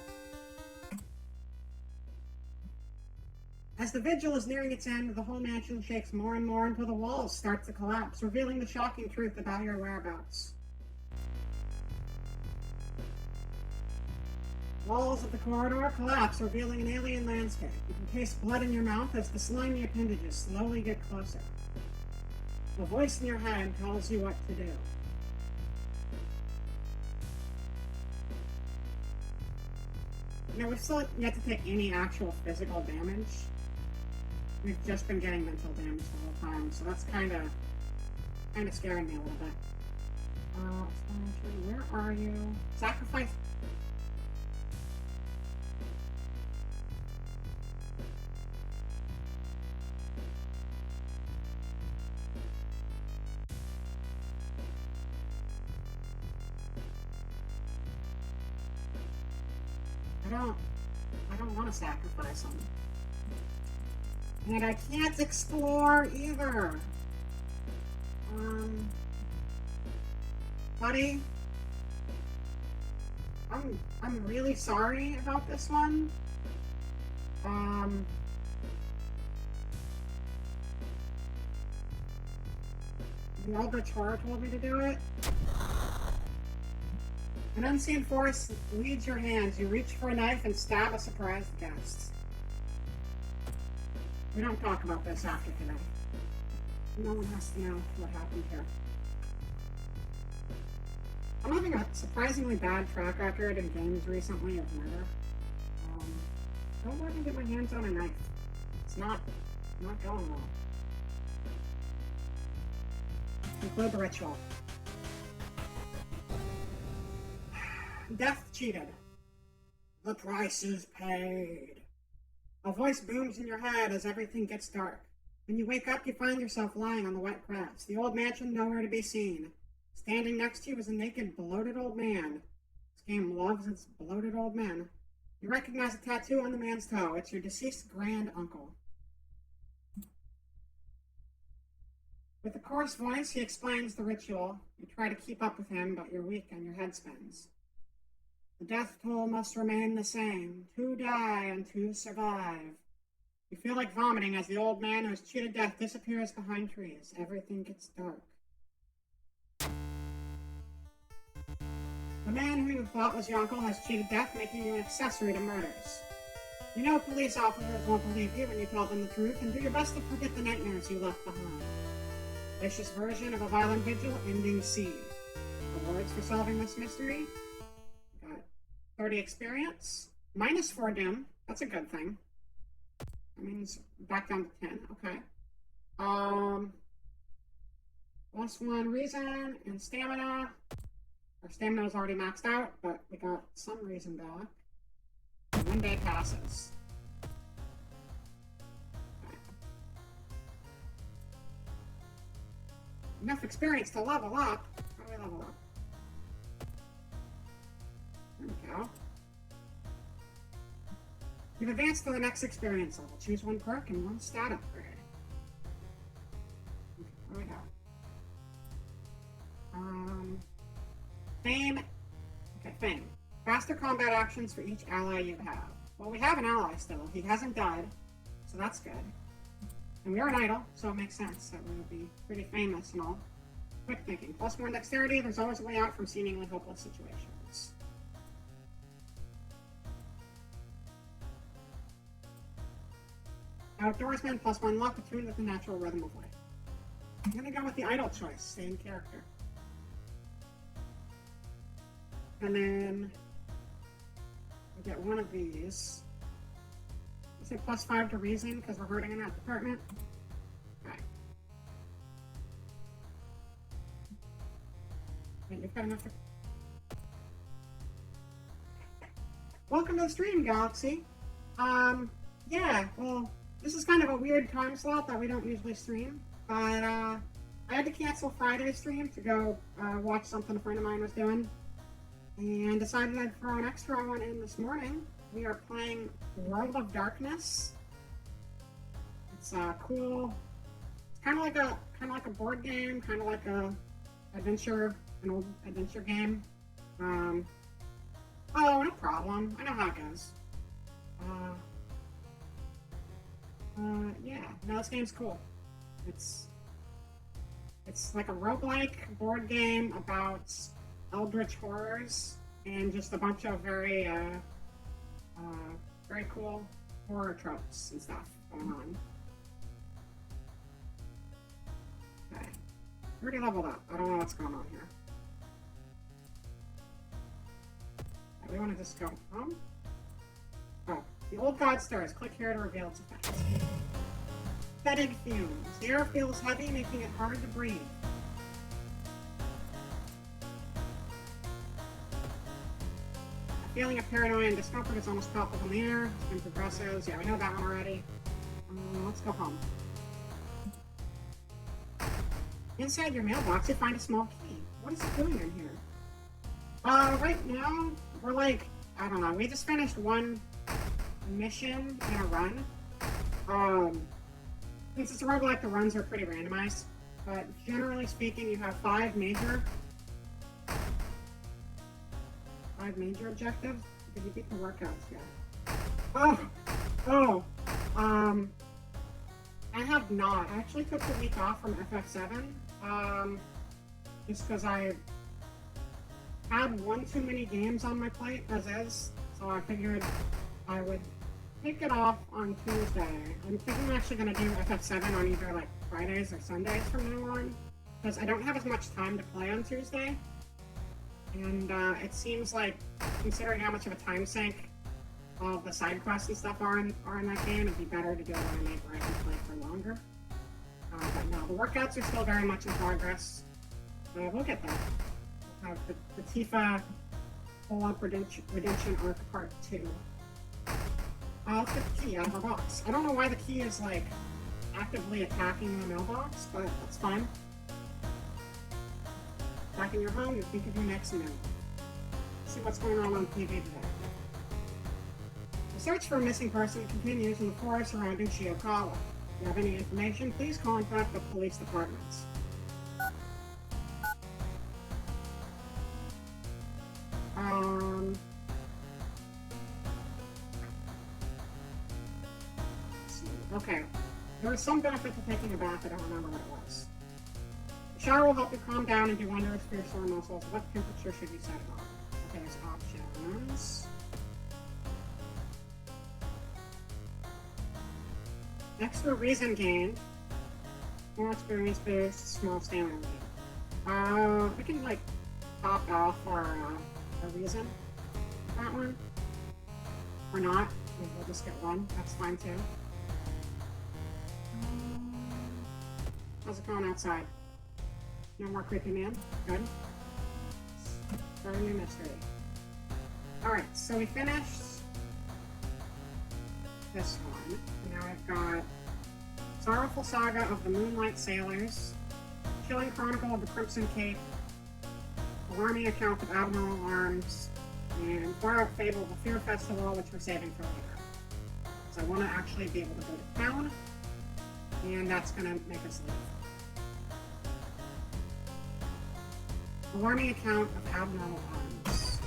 As the vigil is nearing its end, the whole mansion shakes more and more until the walls start to collapse, revealing the shocking truth about your whereabouts. Walls of the corridor collapse, revealing an alien landscape. You can taste blood in your mouth as the slimy appendages slowly get closer. The voice in your head tells you what to do. Now, we've still yet to take any actual physical damage. We've just been getting mental damage the whole time, so that's kind of scaring me a little bit. Where are you? Sacrifice. I don't want to sacrifice them. And I can't explore either. Buddy, I'm really sorry about this one. The Eldritch Horror told me to do it. An unseen force leads your hands. You reach for a knife and stab a surprised guest. We don't talk about this after today. No one has to know what happened here. I'm having a surprisingly bad track record in games recently of murder. Don't let me get my hands on a knife. It's not going well. Conclude the ritual. Death cheated. The price is paid. A voice booms in your head as everything gets dark. When you wake up, you find yourself lying on the wet grass. The old mansion nowhere to be seen. Standing next to you is a naked, bloated old man. This game loves its bloated old men. You recognize a tattoo on the man's toe. It's your deceased grand uncle. With a coarse voice, he explains the ritual. You try to keep up with him, but you're weak and your head spins. The death toll must remain the same. 2 die and 2 survive. You feel like vomiting as the old man who has cheated death disappears behind trees. Everything gets dark. The man who you thought was your uncle has cheated death, making you an accessory to murders. You know police officers won't believe you when you tell them the truth, and do your best to forget the nightmares you left behind. Vicious version of a violent vigil, ending scene. Awards for solving this mystery. 30 experience, minus 4 dim. That's a good thing. That means back down to 10. Okay. +1 reason and stamina. Our stamina's already maxed out, but we got some reason back. And 1 day passes. Okay. Enough experience to level up. How do we level up? There we go. You've advanced to the next experience level. Choose 1 perk and 1 stat upgrade. Okay, there we go. Fame. Okay, fame. Faster combat actions for each ally you have. Well, we have an ally still. He hasn't died, so that's good. And we are an idol, so it makes sense that we would be pretty famous and all. Quick thinking. +1 dexterity. There's always a way out from seemingly hopeless situations. Outdoorsman, +1 luck, attuned with the natural rhythm of life. I'm gonna go with the idol choice, same character. And then we get 1 of these. Is it +5 to reason because we're hurting in that department? Okay. Wait, you've got enough to... Welcome to the stream, Galaxy. Yeah, well, this is kind of a weird time slot that we don't usually stream, but I had to cancel Friday's stream to go watch something a friend of mine was doing, and decided I'd throw an extra one in this morning. We are playing World of Darkness. It's cool. It's kind of like a board game, kind of like an old adventure game. Oh, no problem. I know how it goes. Yeah, no, this game's cool. It's like a roguelike board game about eldritch horrors and just a bunch of very cool horror tropes and stuff going on. Okay, already leveled up. I don't know what's going on here. Okay, we want to just go home. Oh, the old god stirs. Click here to reveal its effects. Fetid fumes. The air feels heavy, making it hard to breathe. A feeling of paranoia and discomfort is almost palpable in the air. It's been progressives. Yeah, we know that one already. Let's go home. Inside your mailbox, you find a small key. What is it doing in here? Right now, we're like, I don't know, we just finished 1 mission in a run. Since it's a roguelike, the runs are pretty randomized, but generally speaking, you have 5 major objectives. Did you beat the workouts yet? I have not. I actually took the week off from FF7, just because I had 1 too many games on my plate as is, so I figured I would take it off on Tuesday. I'm thinking I'm actually going to do FF7 on either like Fridays or Sundays from now on, because I don't have as much time to play on Tuesday. And it seems like, considering how much of a time sink all the side quests and stuff are in that game, it'd be better to do it on a night where I can play for longer. But no, the workouts are still very much in progress. We'll get there. We'll have the Tifa Full-Up Redemption Arc Part 2. Let's get the key out of our box. I don't know why the key is, like, actively attacking the mailbox, but that's fine. Back in your home, you think of your next meal. See what's going on TV today. The search for a missing person continues in the forest surrounding Shiokala. If you have any information, please contact the police departments. Okay, there was some benefit to taking a bath. I don't remember what it was. The shower will help you calm down and do wonders for your sore muscles. What temperature should you set it on? Okay, there's options. Extra reason gained. More experience boost, small stamina gain. We can like top off our reason. That one. Or not. Maybe we'll just get 1. That's fine too. How's it going outside? No more creepy man? Good. Start a new mystery. Alright, so we finished this one. Now I've got Sorrowful Saga of the Moonlight Sailors, Chilling Chronicle of the Crimson Cape, Alarming Account of Abnormal Arms, and Far Out Fable of the Fear Festival, which we're saving for later. So I want to actually be able to go to town, and that's going to make us leave. Alarming Account of Abnormal Arms.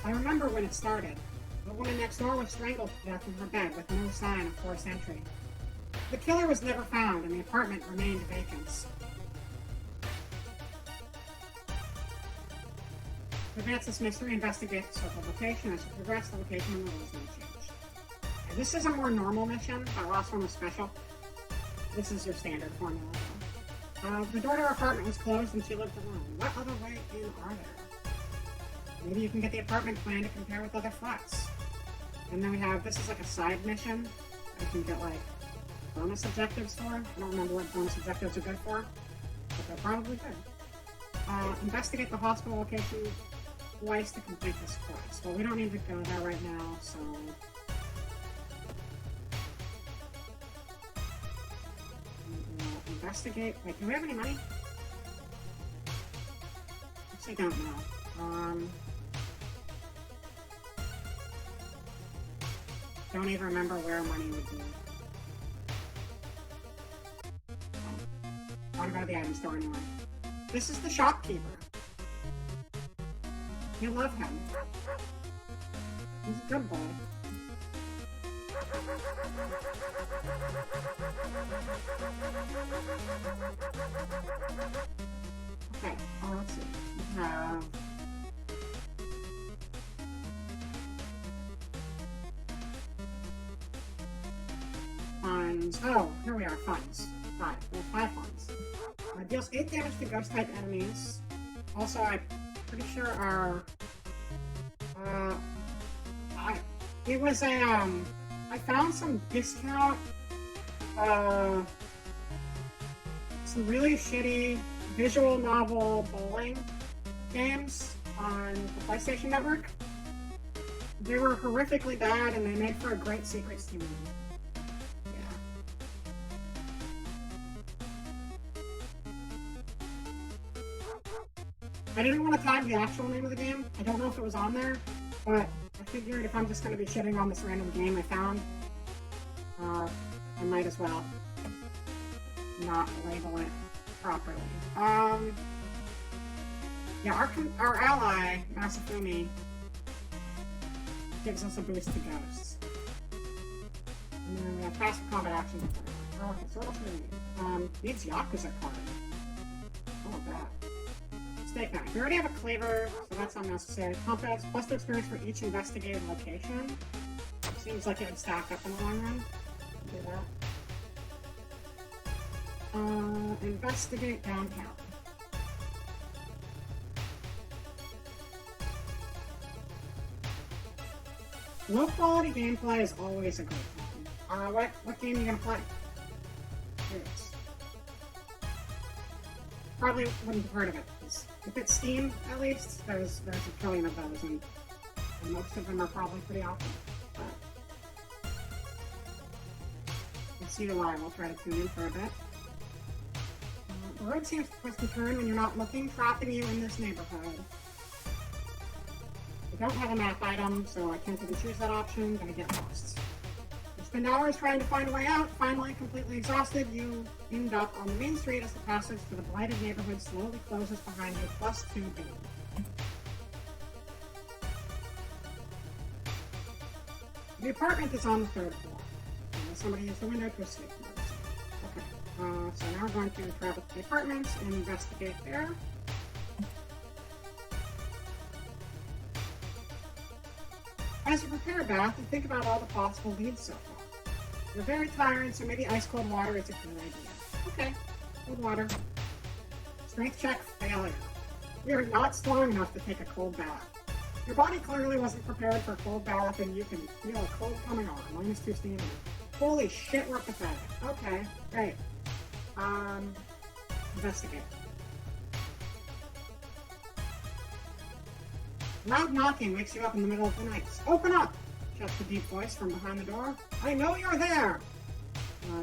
I remember when it started. The woman next door was strangled to death in her bed with no sign of forced entry. The killer was never found, and the apartment remained vacant. To advance this mystery, investigate the circle location. As you progress, the location and the rules may change. And this is a more normal mission. Our last one was special. This is your standard formula. The door to her apartment was closed and she lived alone. What other way in are there? Maybe you can get the apartment plan to compare with other flats. And then we have, this is like a side mission. I can get like bonus objectives for. I don't remember what bonus objectives are good for, but they're probably good. Investigate the hospital location twice to complete this quest. Well, we don't need to go there right now, so... investigate. Wait, do we have any money? Actually, don't know. Don't even remember where money would be. I want to go to the item store anyway. This is the shopkeeper. You love him. He's a good boy. Okay, let's see. We have... funds. Oh, here we are, funds. 5. We have 5 funds. Deals 8 damage to ghost-type enemies. Also, I'm pretty sure our... it was a, I found some discount, some really shitty visual novel bowling games on the PlayStation Network. They were horrifically bad, and they made for a great Secrets team movie. I didn't want to tag the actual name of the game. I don't know if it was on there, but I figured if I'm just going to be shitting on this random game I found, I might as well not label it properly. Yeah, our ally, Masafumi, gives us a boost to ghosts. And then we have passive combat action. Oh, okay, so what else do we need? Needs Yakuza card. Oh, that. Stake knife. We already have a cleaver, so that's unnecessary. Compass, plus 2 experience for each investigated location. Seems like it would stack up in the long run. Do that. Investigate downtown. Low quality gameplay is always a great thing. What game are you gonna play? Here it is. Probably wouldn't have heard of it. If it's Steam, at least, there's a trillion of those, and most of them are probably pretty awful. But let's see why. We'll try to tune in for a bit. The road seems to twist and turn when you're not looking, trapping you in this neighborhood. I don't have a map item, so I can't even choose that option. Gonna get lost. You spend hours trying to find a way out. Finally, completely exhausted, you end up on the main street as the passage to the blighted neighborhood slowly closes behind you, plus 2 B. The apartment is on the 3rd floor. Somebody used the window to escape from it. Okay, so now we're going to travel to the apartments and investigate there. As you prepare a bath, you think about all the possible leads so far. You're very tired, so maybe ice-cold water is a good idea. Okay, cold water. Strength check failure. We are not strong enough to take a cold bath. Your body clearly wasn't prepared for a cold bath, and you can feel a cold coming on. -2 steam. Holy shit, we're pathetic. Okay, great. Investigate. Loud knocking wakes you up in the middle of the night. Open up! Shouts the deep voice from behind the door. I know you're there!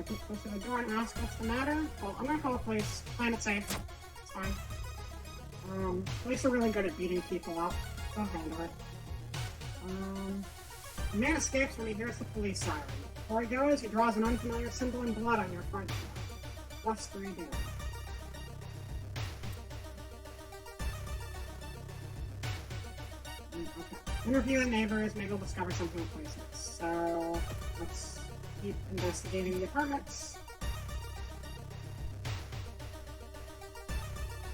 Get close to the door and ask what's the matter. Well, I'm gonna call the police. Find it safe. It's fine. Police are really good at beating people up. They'll handle it. The man escapes when he hears the police siren. Before he goes, he draws an unfamiliar symbol in blood on your front door. +3 damage. Okay. Interviewing neighbors, maybe we'll discover something the police miss. So, let's keep investigating the apartments.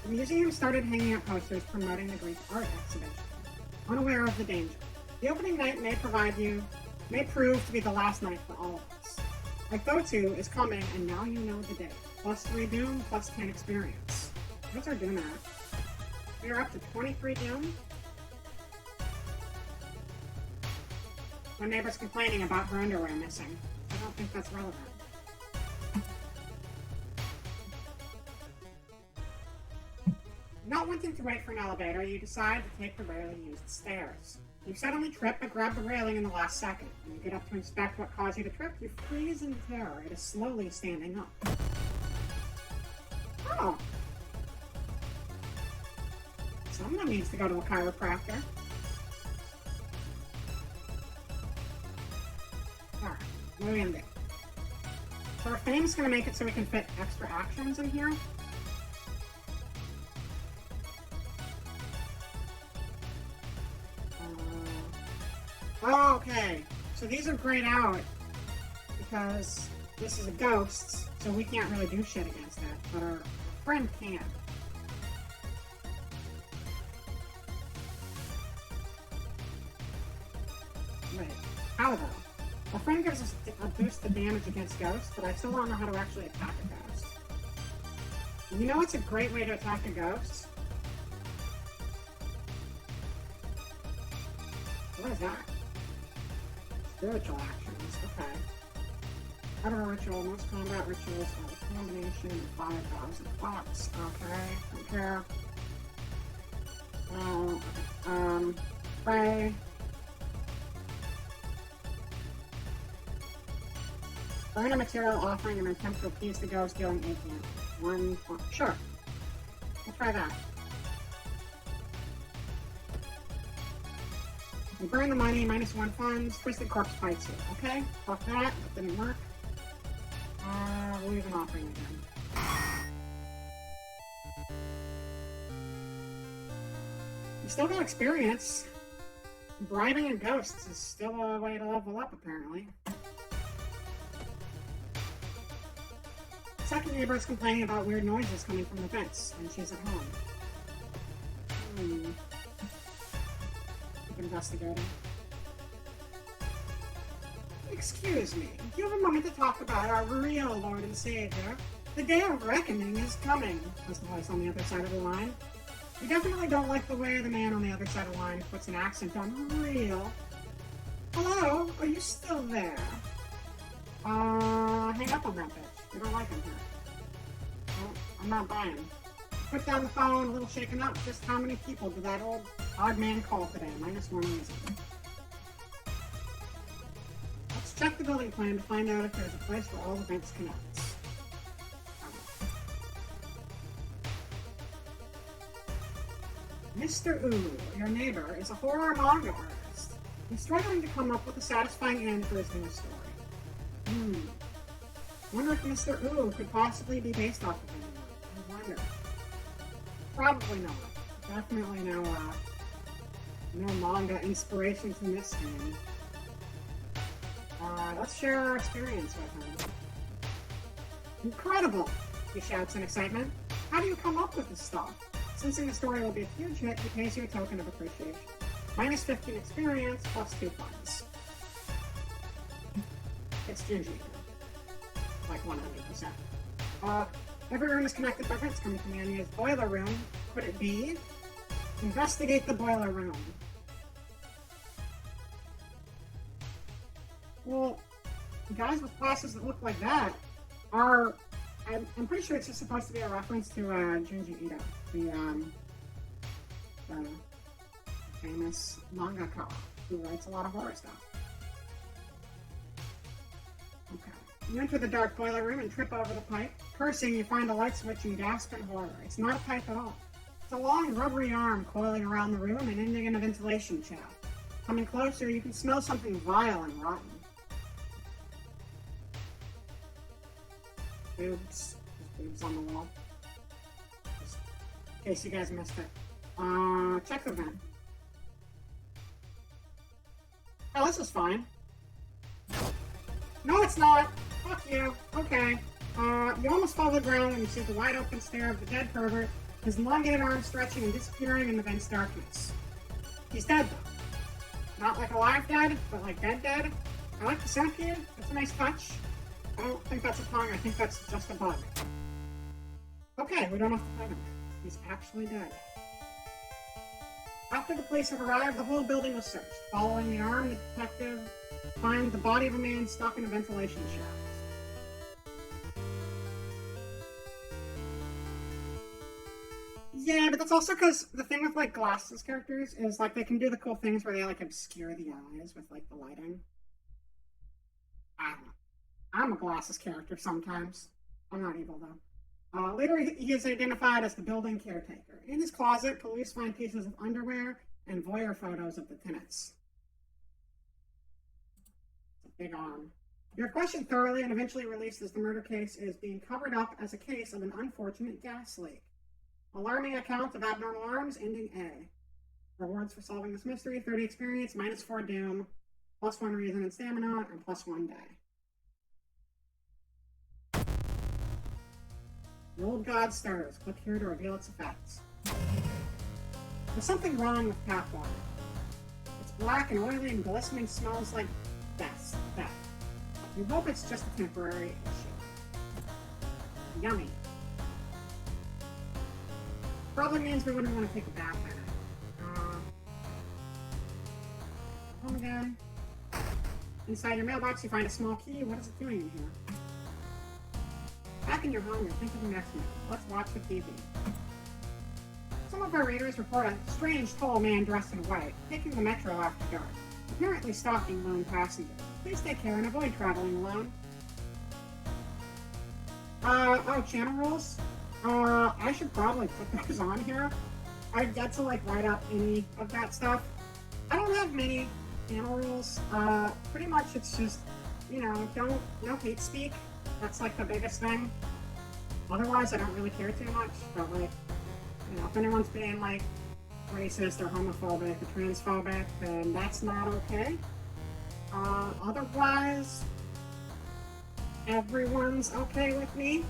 The museum started hanging up posters promoting the Greek art exhibition, unaware of the danger. The opening night may prove to be the last night for all of us. Ikotu is coming, and now you know the day. +3 doom, +10 experience. What's our doom at? We are up to 23 doom. My neighbor's complaining about her underwear missing. I don't think that's relevant. Not wanting to wait for an elevator, you decide to take the rarely used stairs. You suddenly trip but grab the railing in the last second. When you get up to inspect what caused you to trip, you freeze in terror. It is slowly standing up. Oh. Someone needs to go to a chiropractor. Alright, what are we gonna do? So our fame's gonna make it so we can fit extra actions in here. Okay, so these are grayed out because this is a ghost, so we can't really do shit against that, but our friend can. Wait, how though? Our friend gives us a boost to damage against ghosts, but I still don't know how to actually attack a ghost. You know what's a great way to attack a ghost? What is that? Spiritual actions, okay. Out of a ritual, most combat rituals have a combination of 5,000 pots. Okay, compare. Pray. Burn a material offering and attempt to appease the ghost, dealing 8 damage. 1 point. Sure. We'll try that. You burn the money, -1 funds, Twisted Corpse fights you. Okay, fuck that didn't work. We'll leave an offering again. You still got experience. Bribing and ghosts is still a way to level up, apparently. Second neighbor is complaining about weird noises coming from the vents, and she's at home. Investigating. Excuse me, do you have a moment to talk about our real Lord and Savior? The day of reckoning is coming, was the voice on the other side of the line. You definitely don't like the way the man on the other side of the line puts an accent on real. Hello, are you still there? Hang up on that bitch. We don't like him here. Well, I'm not buying. Put down the phone, a little shaken up. Just how many people did that odd man call today? -1 reason. Let's check the building plan to find out if there's a place where all the vents connect. Mr. Wu, your neighbor, is a horror manga artist. He's struggling to come up with a satisfying end for his new story. Wonder if Mr. Wu could possibly be based off of anyone. I wonder. Probably not. Definitely no manga inspirations in this game. Let's share our experience with him. Incredible! He shouts in excitement. How do you come up with this stuff? Sensing the story will be a huge hit, he pays you a token of appreciation. -15 experience, +2 funds. It's Junji. Like 100%. Every room is connected by vents coming from the enemy's boiler room. Could it be? Investigate the boiler room. Well, guys with glasses that look like that are... I'm pretty sure it's just supposed to be a reference to Junji Ito, the famous mangaka who writes a lot of horror stuff. Okay. You enter the dark boiler room and trip over the pipe. Cursing, you find a light switch and gasp in horror. It's not a pipe at all. It's a long, rubbery arm coiling around the room and ending in a ventilation shaft. Coming closer, you can smell something vile and rotten. Boobs. There's boobs on the wall. Just in case you guys missed it. Check the vent. Oh, this is fine. No, it's not. Fuck you. Okay. You almost fall to the ground when you see the wide open stare of the dead pervert, his elongated arms stretching and disappearing in the vent's darkness. He's dead, though. Not like alive dead, but like dead dead. I like the centipede. It's a nice touch. I don't think that's a tongue. I think that's just a bug. Okay, we don't have to fight him. He's actually dead. After the police have arrived, the whole building was searched. Following the arm, the detective finds the body of a man stuck in a ventilation shaft. Yeah, but that's also because the thing with, like, Glasses characters is, like, they can do the cool things where they, like, obscure the eyes with, like, the lighting. I don't know. I'm a Glasses character sometimes. I'm not evil, though. Later, he is identified as the building caretaker. In his closet, police find pieces of underwear and voyeur photos of the tenants. It's a big arm. You're questioned thoroughly and eventually released as the murder case is being covered up as a case of an unfortunate gas leak. Alarming account of abnormal arms, ending A. Rewards for solving this mystery, 30 experience, -4 doom, +1 reason and stamina, and +1 day. The old god stirs. Click here to reveal its effects. There's something wrong with tap water. It's black and oily and glistening, smells like death. We hope it's just a temporary issue. Yummy. Probably means we wouldn't want to take a bath in it. Home again. Inside your mailbox, you find a small key. What is it doing in here? Back in your home, you're thinking next minute. Let's watch the TV. Some of our readers report a strange, tall man dressed in white, taking the metro after dark, apparently stalking lone passengers. Please take care and avoid traveling alone. Channel rules? I should probably put those on here. I get to, like, write up any of that stuff. I don't have many channel rules. Pretty much it's just, you know, no hate speak. That's, like, the biggest thing. Otherwise, I don't really care too much. But, like, you know, if anyone's being, like, racist or homophobic or transphobic, then that's not okay. Otherwise, everyone's okay with me.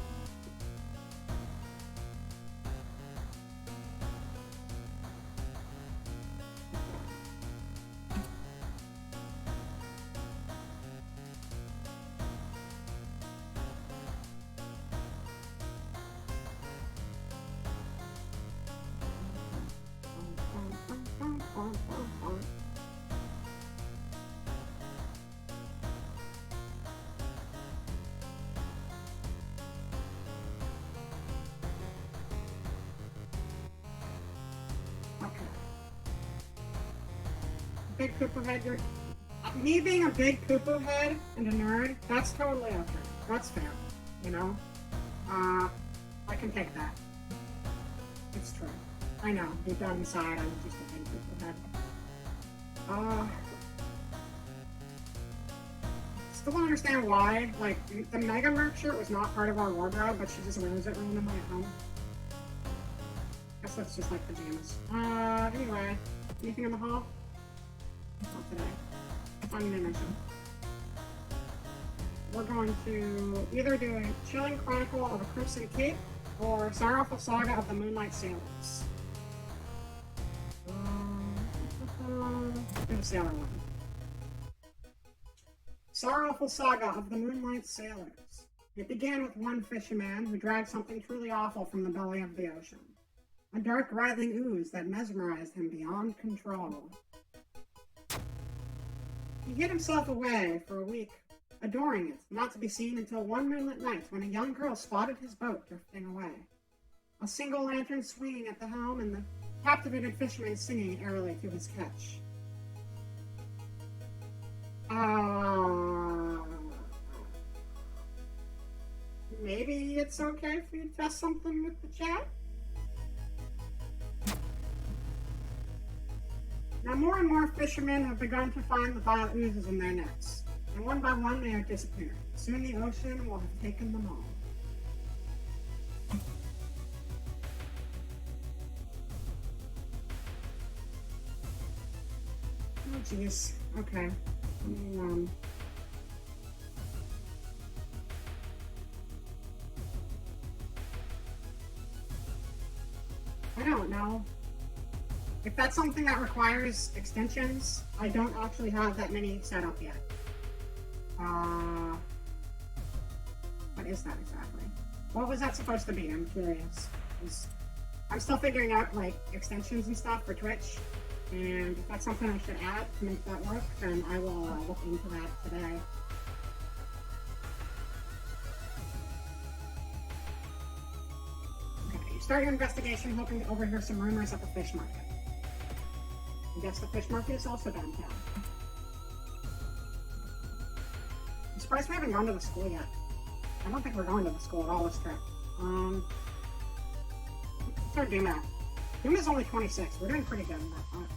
Big poo-poo head, me being a big poo-poo head and a nerd, that's totally okay. That's fair, you know? I can take that. It's true. I know, deep down inside, I'm just a big poo-poo head. Still don't understand why, like, the Mega Merc shirt was not part of our wardrobe, but she just wears it randomly at home. Guess that's just like pajamas. Anyway, anything in the hall? Not today. On an intermission. We're going to either do a Chilling Chronicle of a Crimson Cape or Sorrowful Saga of the Moonlight Sailors. Do the sailor one. Sorrowful Saga of the Moonlight Sailors. It began with one fisherman who dragged something truly awful from the belly of the ocean. A dark, writhing ooze that mesmerized him beyond control. He hid himself away for a week, adoring it, not to be seen until one moonlit night when a young girl spotted his boat drifting away. A single lantern swinging at the helm and the captivated fisherman singing airily to his catch. Maybe it's okay for you to test something with the chat? Now, more and more fishermen have begun to find the vile oozes in their nets, and one by one they are disappearing. Soon the ocean will have taken them all. Oh, jeez. Okay. I don't know. If that's something that requires extensions, I don't actually have that many set up yet. What is that exactly? What was that supposed to be? I'm curious. I'm still figuring out, like, extensions and stuff for Twitch, and if that's something I should add to make that work, then I will look into that today. Okay, you start your investigation hoping to overhear some rumors at the fish market. I guess the fish market is also downtown. I'm surprised we haven't gone to the school yet. I don't think we're going to the school at all this trip. What's our Duma? Duma's only 26. We're doing pretty good in that front.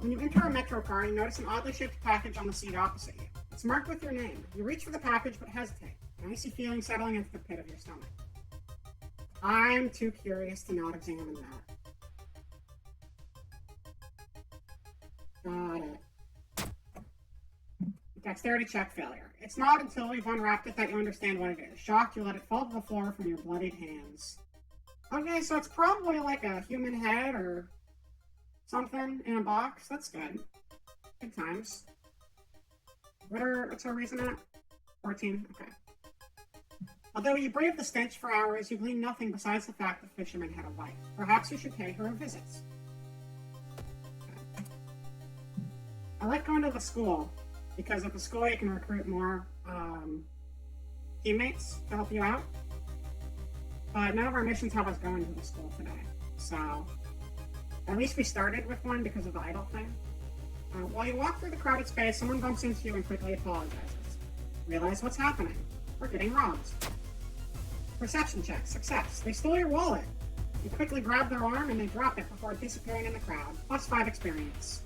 When you enter a metro car, you notice an oddly shaped package on the seat opposite you. It's marked with your name. You reach for the package but hesitate. An icy feeling settling into the pit of your stomach. I'm too curious to not examine that. Got it. Dexterity check failure. It's not until you've unwrapped it that you understand what it is. Shocked, you let it fall to the floor from your bloodied hands. Okay, so it's probably like a human head or something in a box. That's good. Good times. What's our reason at? 14? Okay. Although you braved the stench for hours, you gleaned nothing besides the fact the fisherman had a wife. Perhaps you should pay her a visit. Okay. I like going to the school, because at the school you can recruit more teammates to help you out. But none of our missions have us going to the school today. So, at least we started with one because of the idol thing. While you walk through the crowded space, someone bumps into you and quickly apologizes. Realize what's happening. We're getting robbed. Perception check. Success. They stole your wallet. You quickly grab their arm and they drop it before disappearing in the crowd. Plus 5 experience.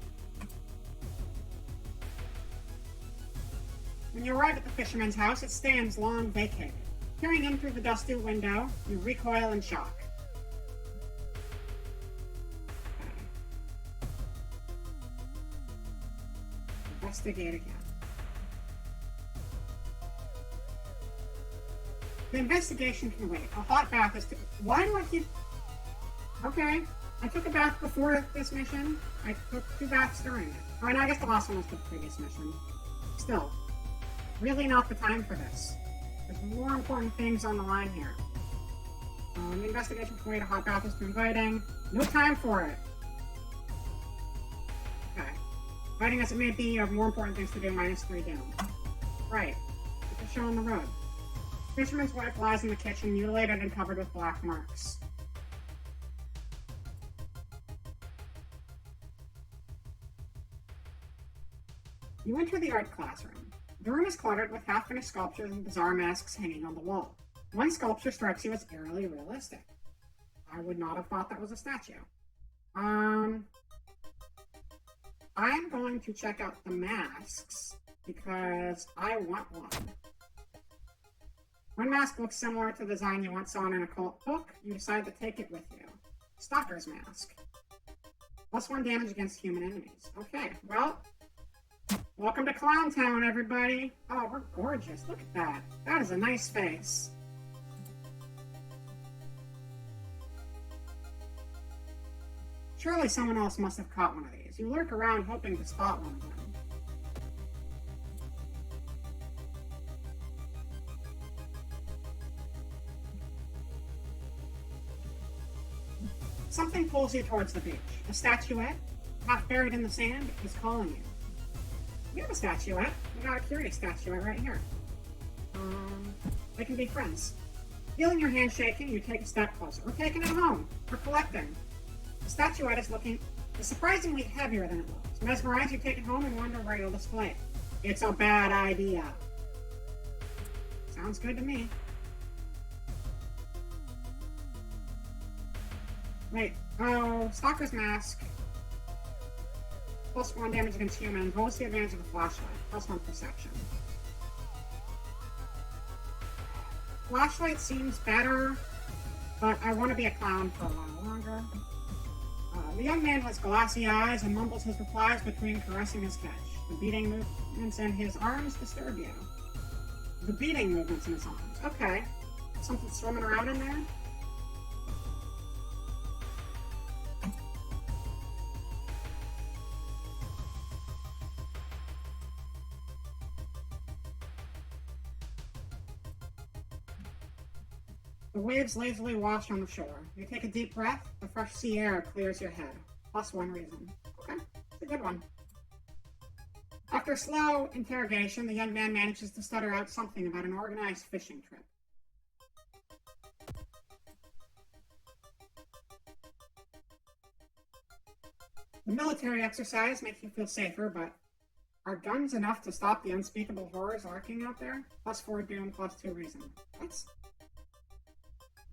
When you arrive at the fisherman's house, it stands long vacated. Peering in through the dusty window, you recoil in shock. Investigate again. The investigation can wait. A hot bath is why do I keep... Okay. I took a bath before this mission. I took 2 baths during it. I mean, I guess the last one was the previous mission. Still. Really not the time for this. There's more important things on the line here. The investigation can wait. A hot bath is too inviting. No time for it. Okay. Fighting as it may be, you have more important things to do. -3 down. Right. Keep the show on the road. Fisherman's wife lies in the kitchen, mutilated and covered with black marks. You enter the art classroom. The room is cluttered with half-finished sculptures and bizarre masks hanging on the wall. One sculpture strikes you as eerily realistic. I would not have thought that was a statue. I'm going to check out the masks because I want one. One mask looks similar to the design you once saw in an occult book. You decide to take it with you. Stalker's mask. +1 damage against human enemies. Okay, well, welcome to Clown Town, everybody. Oh, we're gorgeous. Look at that. That is a nice face. Surely someone else must have caught one of these. You lurk around hoping to spot one of them. Something pulls you towards the beach. A statuette, half buried in the sand, is calling you. We have a statuette. We got a curious statuette right here. They can be friends. Feeling your hand shaking, you take a step closer. We're taking it home. We're collecting. The statuette is surprisingly heavier than it looks. Mesmerized, you take it home and wonder where you'll display it. It's a bad idea. Sounds good to me. Wait, oh, Stalker's Mask. +1 damage against humans. What was the advantage of the flashlight? +1 perception. Flashlight seems better, but I want to be a clown for a while longer. The young man has glassy eyes and mumbles his replies between caressing his catch. The beating movements in his arms disturb you. The beating movements in his arms. Okay. Something swimming around in there? The waves lazily wash on the shore. You take a deep breath, the fresh sea air clears your head. +1 reason. Okay, it's a good one. After slow interrogation, the young man manages to stutter out something about an organized fishing trip. The military exercise makes you feel safer, but are guns enough to stop the unspeakable horrors lurking out there? +4 doom, +2 reason. That's...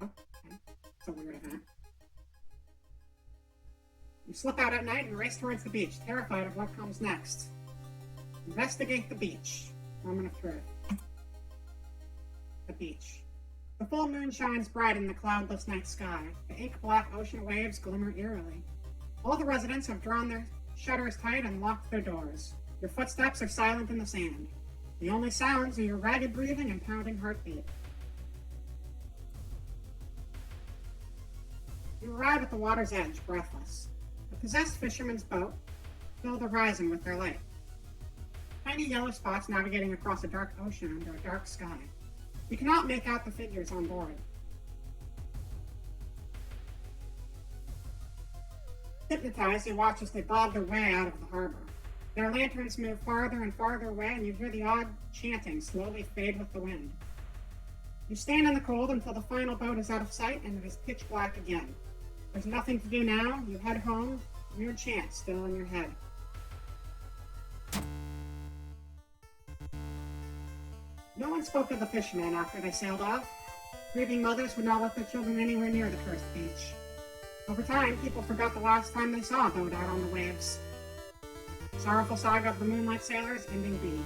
okay. It's a weird event. You slip out at night and race towards the beach, terrified of what comes next. Investigate the beach. Moment of truth. The beach. The full moon shines bright in the cloudless night sky. The ink-black ocean waves glimmer eerily. All the residents have drawn their shutters tight and locked their doors. Your footsteps are silent in the sand. The only sounds are your ragged breathing and pounding heartbeat. You arrive at the water's edge, breathless. A possessed fisherman's boat fill the horizon with their light. Tiny yellow spots navigating across a dark ocean under a dark sky. You cannot make out the figures on board. Hypnotized, you watch as they bob their way out of the harbor. Their lanterns move farther and farther away, and you hear the odd chanting slowly fade with the wind. You stand in the cold until the final boat is out of sight and it is pitch black again. There's nothing to do now. You head home, weird chant still in your head. No one spoke of the fishermen after they sailed off. Grieving mothers would not let their children anywhere near the cursed beach. Over time, people forgot the last time they saw a boat out on the waves. Sorrowful saga of the Moonlight Sailors, ending B.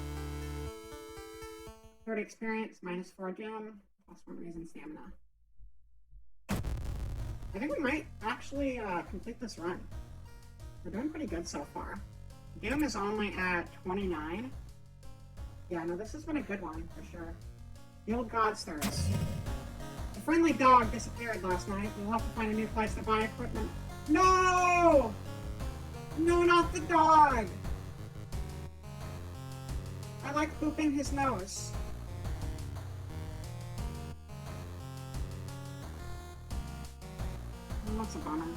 30 experience, -4 doom, +1 reason stamina. I think we might actually complete this run. We're doing pretty good so far. Doom is only at 29. Yeah, no, this has been a good one, for sure. The Old God's Thirst. The friendly dog disappeared last night. We'll have to find a new place to buy equipment. No! No, not the dog! I like pooping his nose. Oh, that's a bummer.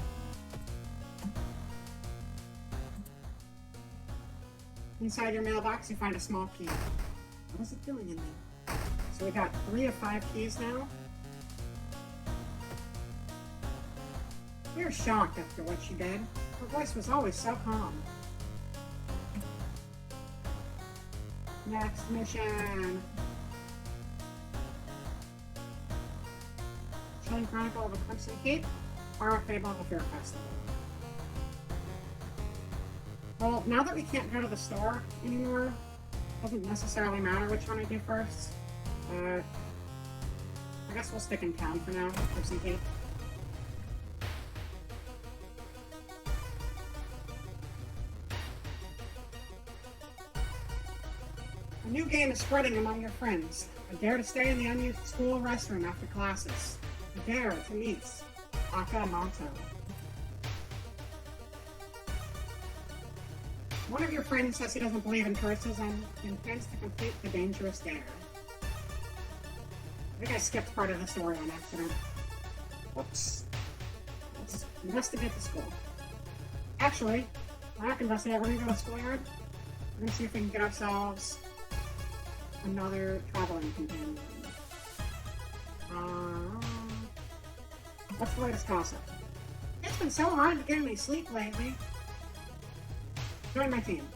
Inside your mailbox, you find a small key. What is it doing in there? So we got 3 of 5 keys now. We were shocked after what she did. Her voice was always so calm. Next mission. Chilling Chronicle of a Crimson Cape, or Fable of a Fear Festival. Well, now that we can't go to the store anymore, doesn't necessarily matter which one I do first. I guess we'll stick in town for now, Crimson Cape. A new game is spreading among your friends. A dare to stay in the unused school restroom after classes. A dare to meet Akamoto. One of your friends says he doesn't believe in curses and intends to complete the dangerous dare. I think I skipped part of the story on accident. Whoops. Let's investigate the school. Actually, we're not going to investigate. We're going to go to the schoolyard. We're going to see if we can get ourselves another traveling companion. What's the latest gossip? It's been so hard to get any sleep lately. Join my team.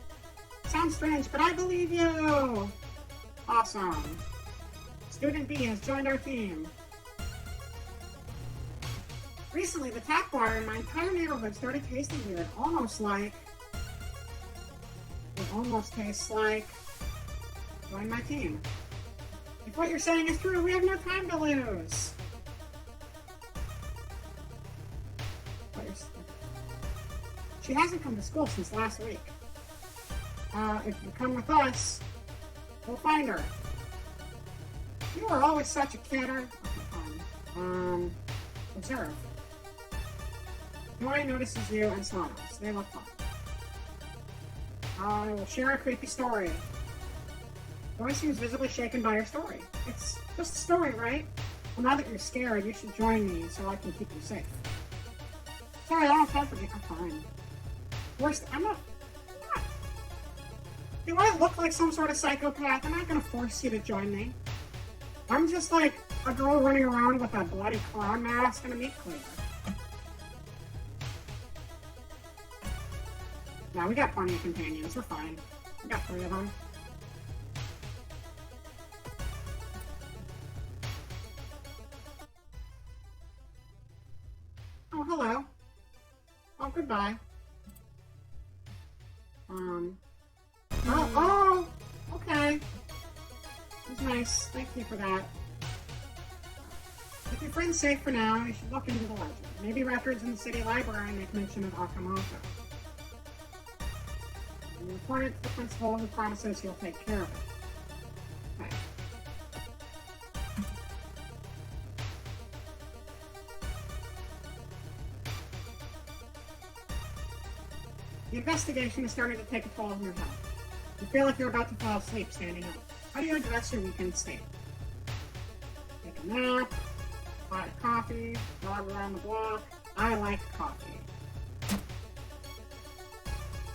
Sounds strange, but I believe you! Awesome. Student B has joined our team. Recently, the tap water in my entire neighborhood started tasting weird. It almost tastes like join my team. If what you're saying is true, we have no time to lose. She hasn't come to school since last week. If you come with us, we'll find her. You are always such a kidder. Observe. Nobody notices you and smiles. They look fun. I will share a creepy story. Joy seems visibly shaken by her story. It's just a story, right? Well, now that you're scared, you should join me so I can keep you safe. Sorry, I don't have to be. I'm fine. Worst, I'm not. Do I look like some sort of psychopath? I'm not gonna force you to join me. I'm just like a girl running around with a bloody clown mask and a meat cleaver. Now we got plenty of companions. We're fine. We got 3 of them. Oh, hello. Oh, goodbye. Oh, okay. That's nice. Thank you for that. If your friend's safe for now, you should look into the legend. Maybe records in the city library make mention of Akamoto. And report it to the principal, who promises he'll take care of it. Okay. The investigation is starting to take a toll on your health. You feel like you're about to fall asleep standing up. How do you address your weekend state? Take a nap, buy a coffee, jog around the block. I like coffee.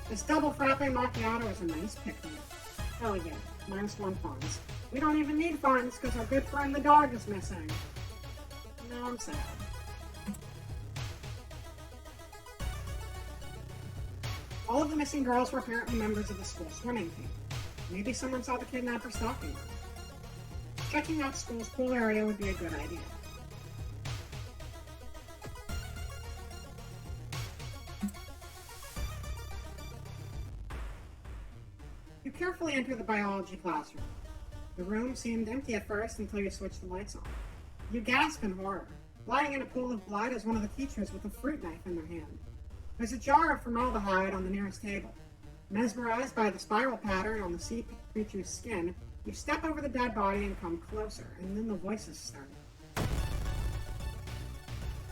This double frappe macchiato is a nice pick-me. Hell yeah, -1 funds. We don't even need funds because our good friend the dog is missing. Now I'm sad. All of the missing girls were apparently members of the school swimming team. Maybe someone saw the kidnapper stalking them. Checking out the school's pool area would be a good idea. You carefully enter the biology classroom. The room seemed empty at first until you switched the lights on. You gasp in horror. Lying in a pool of blood is one of the teachers with a fruit knife in their hand. There's a jar of formaldehyde on the nearest table. Mesmerized by the spiral pattern on the sea creature's skin, you step over the dead body and come closer, and then the voices start.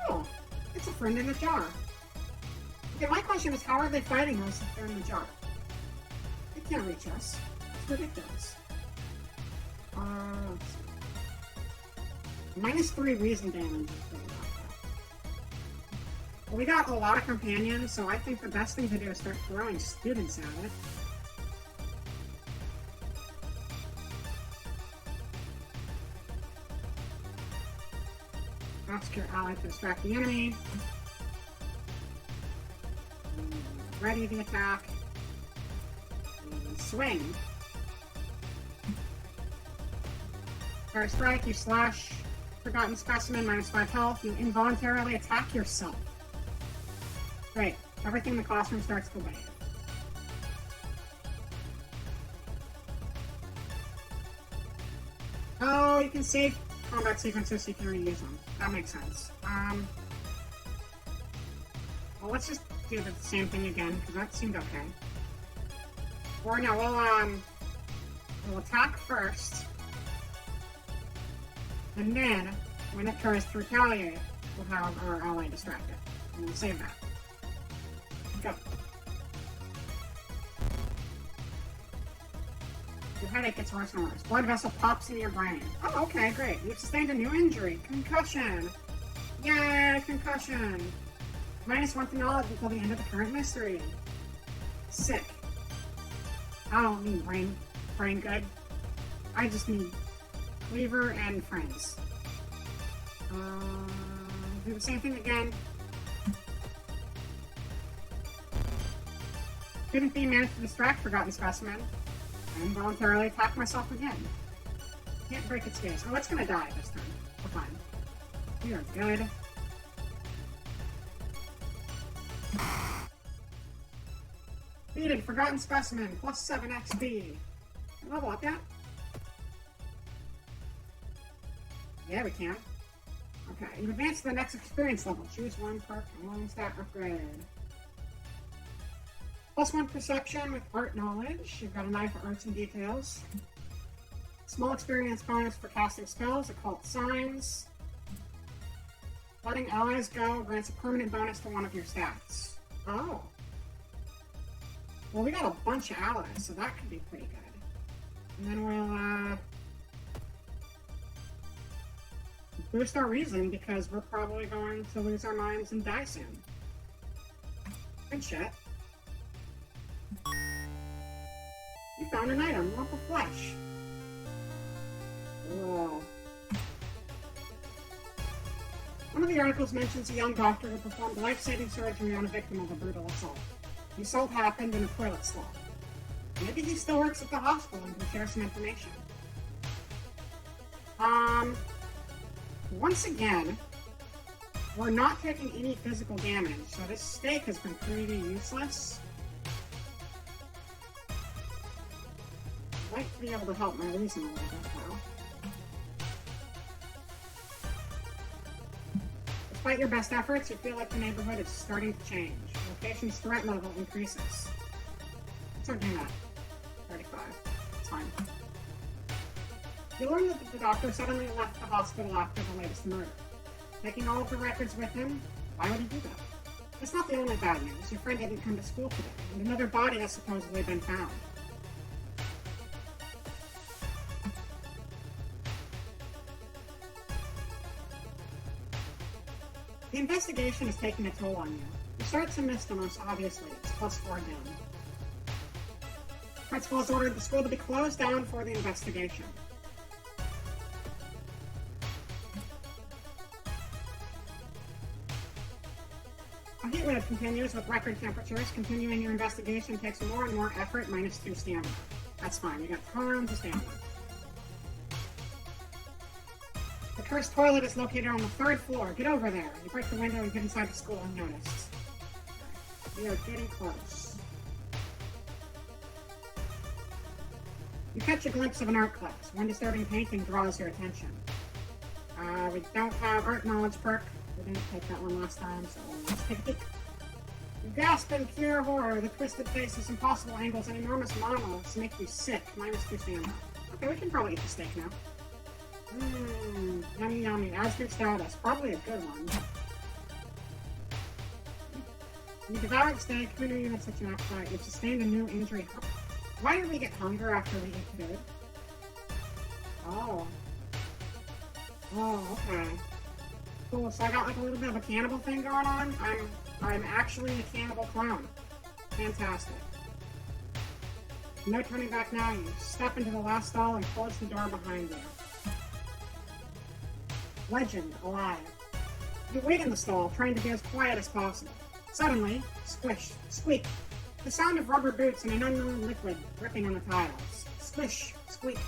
Oh, it's a friend in a jar. Okay, my question is, how are they fighting us if they're in the jar? They can't reach us. It's ridiculous. Let's see. -3 reason damage is pretty bad. Well, we got a lot of companions, so I think the best thing to do is start throwing students at it. Ask your ally to distract the enemy. Ready the attack. And swing. Fire strike, you slash Forgotten Specimen, -5 health. You involuntarily attack yourself. Great. Everything in the classroom starts to wave. Oh, you can save combat sequences so you can reuse them. That makes sense. Well, let's just do the same thing again, because that seemed okay. Or no, we'll attack first. And then, when it tries to retaliate, we'll have our ally distracted. And we'll save that. Go. Your headache gets worse and worse. Blood vessel pops in your brain. Oh, okay, great. You've sustained a new injury. Concussion. Yay, concussion. -1 to knowledge until the end of the current mystery. Sick. I don't need brain good. I just need cleaver and friends. Do the same thing again. Student B managed to distract Forgotten Specimen and involuntarily attack myself again. Can't break its gaze. Oh, it's gonna die this time. We're fine. We are good. Defeated Forgotten Specimen, plus 7 XP. Can I level up yet? Yeah, we can. Okay, you advance to the next experience level. Choose one perk and one stat upgrade. Plus 1 perception with art knowledge. You've got an eye for arts and details. Small experience bonus for casting spells, occult signs. Letting allies go grants a permanent bonus to one of your stats. Oh. Well, we got a bunch of allies, so that could be pretty good. And then we'll, boost our reason, because we're probably going to lose our minds and die soon. Good shit. You found an item, lump of flesh. Whoa. One of the articles mentions a young doctor who performed life-saving surgery on a victim of a brutal assault. The assault happened in a toilet stall. Maybe he still works at the hospital and can share some information. Once again, we're not taking any physical damage, so this stake has been pretty useless. I'd like to be able to help my reason a little bit, though. Despite your best efforts, you feel like the neighborhood is starting to change. The location's threat level increases. Let's do that. 35. It's fine. You learn that the doctor suddenly left the hospital after the latest murder. Taking all of the records with him, why would he do that? It's not the only bad news. Your friend didn't come to school today, and another body has supposedly been found. The investigation is taking a toll on you. You start to miss the most obvious leads, plus 4 down. Principal has ordered the school to be closed down for the investigation. A heat wave continues with record temperatures. Continuing your investigation takes more and more effort, minus 2 stamina. That's fine, you got tons of stamina. The cursed toilet is located on the 3rd floor. Get over there. You break the window and get inside the school unnoticed. We are getting close. You catch a glimpse of an art class. One disturbing painting draws your attention. We don't have art knowledge perk. We didn't take that one last time, so let's take a peek. You gasp in pure horror. The twisted faces, impossible angles, and enormous monoliths make you sick. Minus 2 stamina. Okay, we can probably eat the steak now. Yummy yummy. As your status. Probably a good one. You devoured steak, 2 new units at your appetite. You've sustained a new injury. Why do we get hunger after we eat food? Oh. Oh, okay. Cool, so I got like a little bit of a cannibal thing going on. I'm actually a cannibal clown. Fantastic. No turning back now. You step into the last stall and close the door behind you. Legend alive. You wait in the stall, trying to be as quiet as possible. Suddenly, squish, squeak. The sound of rubber boots and an unknown liquid dripping on the tiles. Squish, squeak.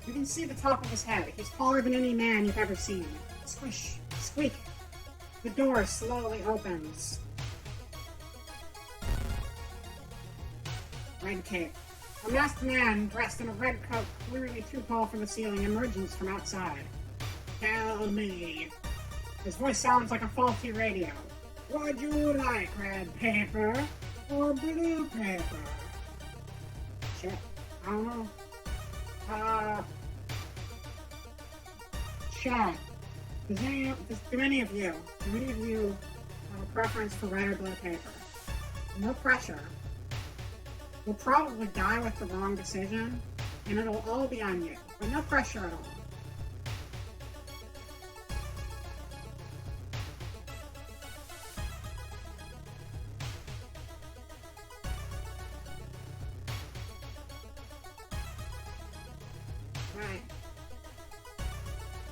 You can see the top of his head. He's taller than any man you've ever seen. Squish, squeak. The door slowly opens. Red cape. A masked man dressed in a red coat, clearly too tall for the ceiling, emerges from outside. Tell me. His voice sounds like a faulty radio. Would you like red paper or blue paper? Shit. I don't know. Chat. Do any of you have a preference for red or blue paper? No pressure. We'll probably die with the wrong decision, and it'll all be on you. But no pressure at all. Right.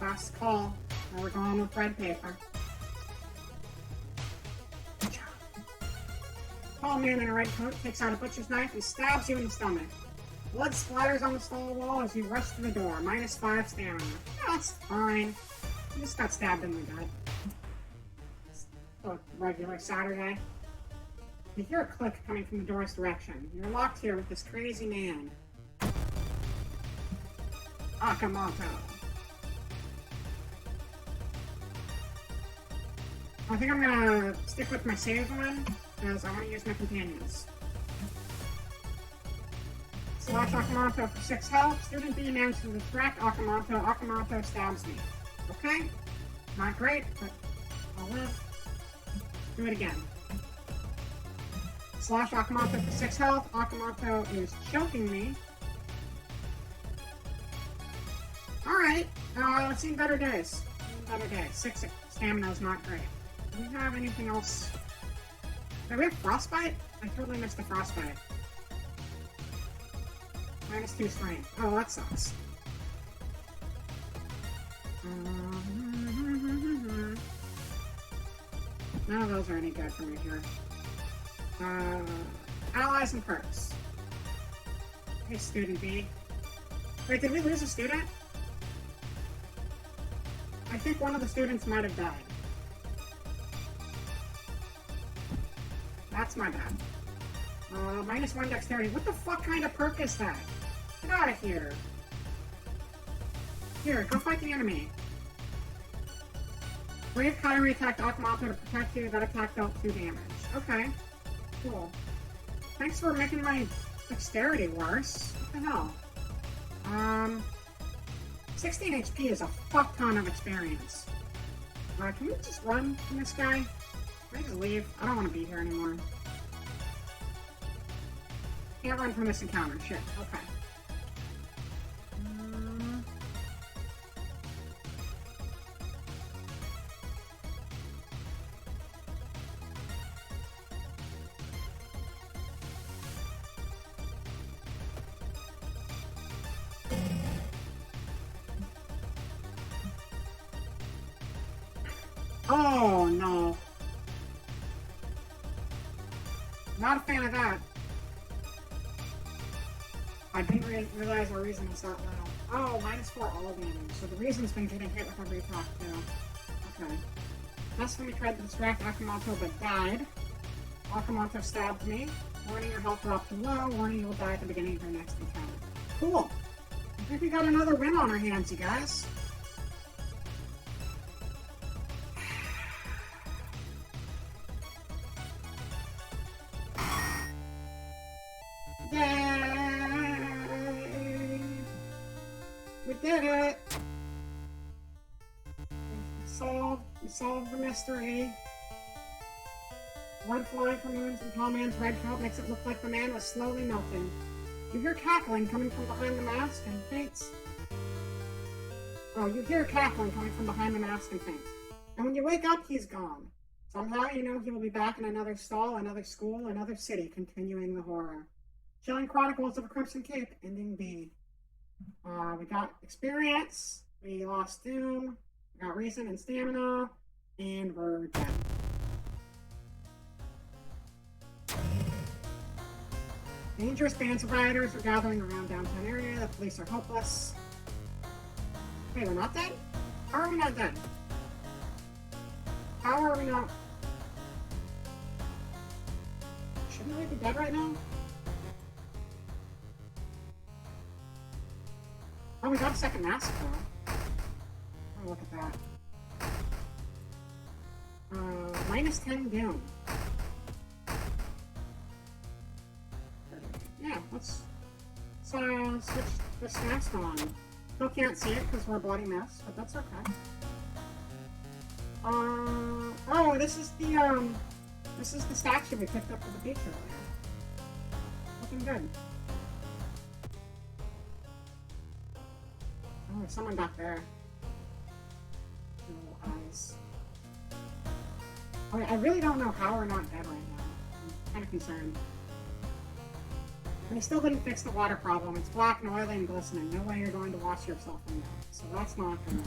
Last call. Now we're going with red paper. tall man in a red coat takes out a butcher's knife and stabs you in the stomach. Blood splatters on the stall wall as you rush to the door. -5 stamina. Yeah, that's fine. You just got stabbed in the gut. It's a regular Saturday. You hear a click coming from the door's direction. You're locked here with this crazy man. Akamoto. I think I'm gonna stick with my save one, because I want to use my companions. Slash Akamoto for 6 health. Student B manages to distract Akamoto. Akamoto stabs me. Okay? Not great, but I'll live. Do it again. Slash Akamoto for 6 health. Akamoto is choking me. Alright, let's see better days. 6 stamina is not great. Do we have anything else? Do we have frostbite? I totally missed the frostbite. -2 strength. Oh, that sucks. None of those are any good for me here. Allies and perks. Hey, student B. Wait, did we lose a student? I think one of the students might have died. That's my bad. -1 dexterity. What the fuck kind of perk is that? Get out of here. Here, go fight the enemy. Brave Kairi attacked Akamoto to protect you. That attack dealt 2 damage. Okay. Cool. Thanks for making my dexterity worse. What the hell? 16 HP is a fuck ton of experience. Can we just run from this guy? Can I just leave? I don't want to be here anymore. Can't run from this encounter. Shit. Okay. Oh, no. Not a fan of that. I didn't realize our reason was that low. Oh, -4 all damage. So the reason's been getting hit with every attack, too. Okay. Last time we tried to distract Akamoto, but died. Akamoto stabbed me. Warning, your health dropped to low. Warning, you will die at the beginning of your next encounter. Cool. I think we got another win on our hands, you guys. Yay! We did it! We solved the mystery. Blood flying from wounds and tall man's red coat makes it look like the man was slowly melting. You hear cackling coming from behind the mask and faints. Oh, you hear cackling coming from behind the mask and faints. And when you wake up, he's gone. Somehow you know he will be back in another stall, another school, another city, continuing the horror. Chilling Chronicles of a Crimson Cape, ending B. We got experience, we lost Doom, we got reason and stamina, and we're dead. Dangerous bands of rioters are gathering around downtown area. The police are hopeless. Wait, we're not dead? How are we not dead? How are we not? Shouldn't we be dead right now? Oh, we got a second mask though. Oh, look at that. -10 Doom. Yeah, let's switch the mask on. Still can't see it because we're a bloody mess, but that's okay. Oh, this is the statue we picked up at the beach earlier. Looking good. Oh, there's someone back there. Little eyes. I really don't know how we're not dead right now. I'm kind of concerned. And they still didn't fix the water problem. It's black and oily and glistening. No way you're going to wash yourself in that. So that's not gonna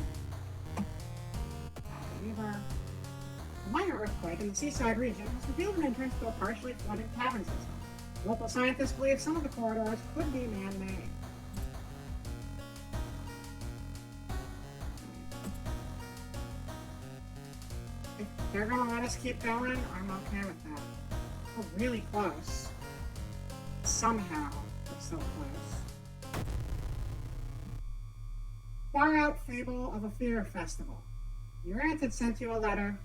either. A minor earthquake in the seaside region has revealed an entrance to a partially flooded cavern system. Local scientists believe some of the corridors could be man-made. If they're gonna let us keep going, I'm okay with that. We're really close. Somehow, we're so close. Far Out Fable of a Fear Festival. Your aunt had sent you a letter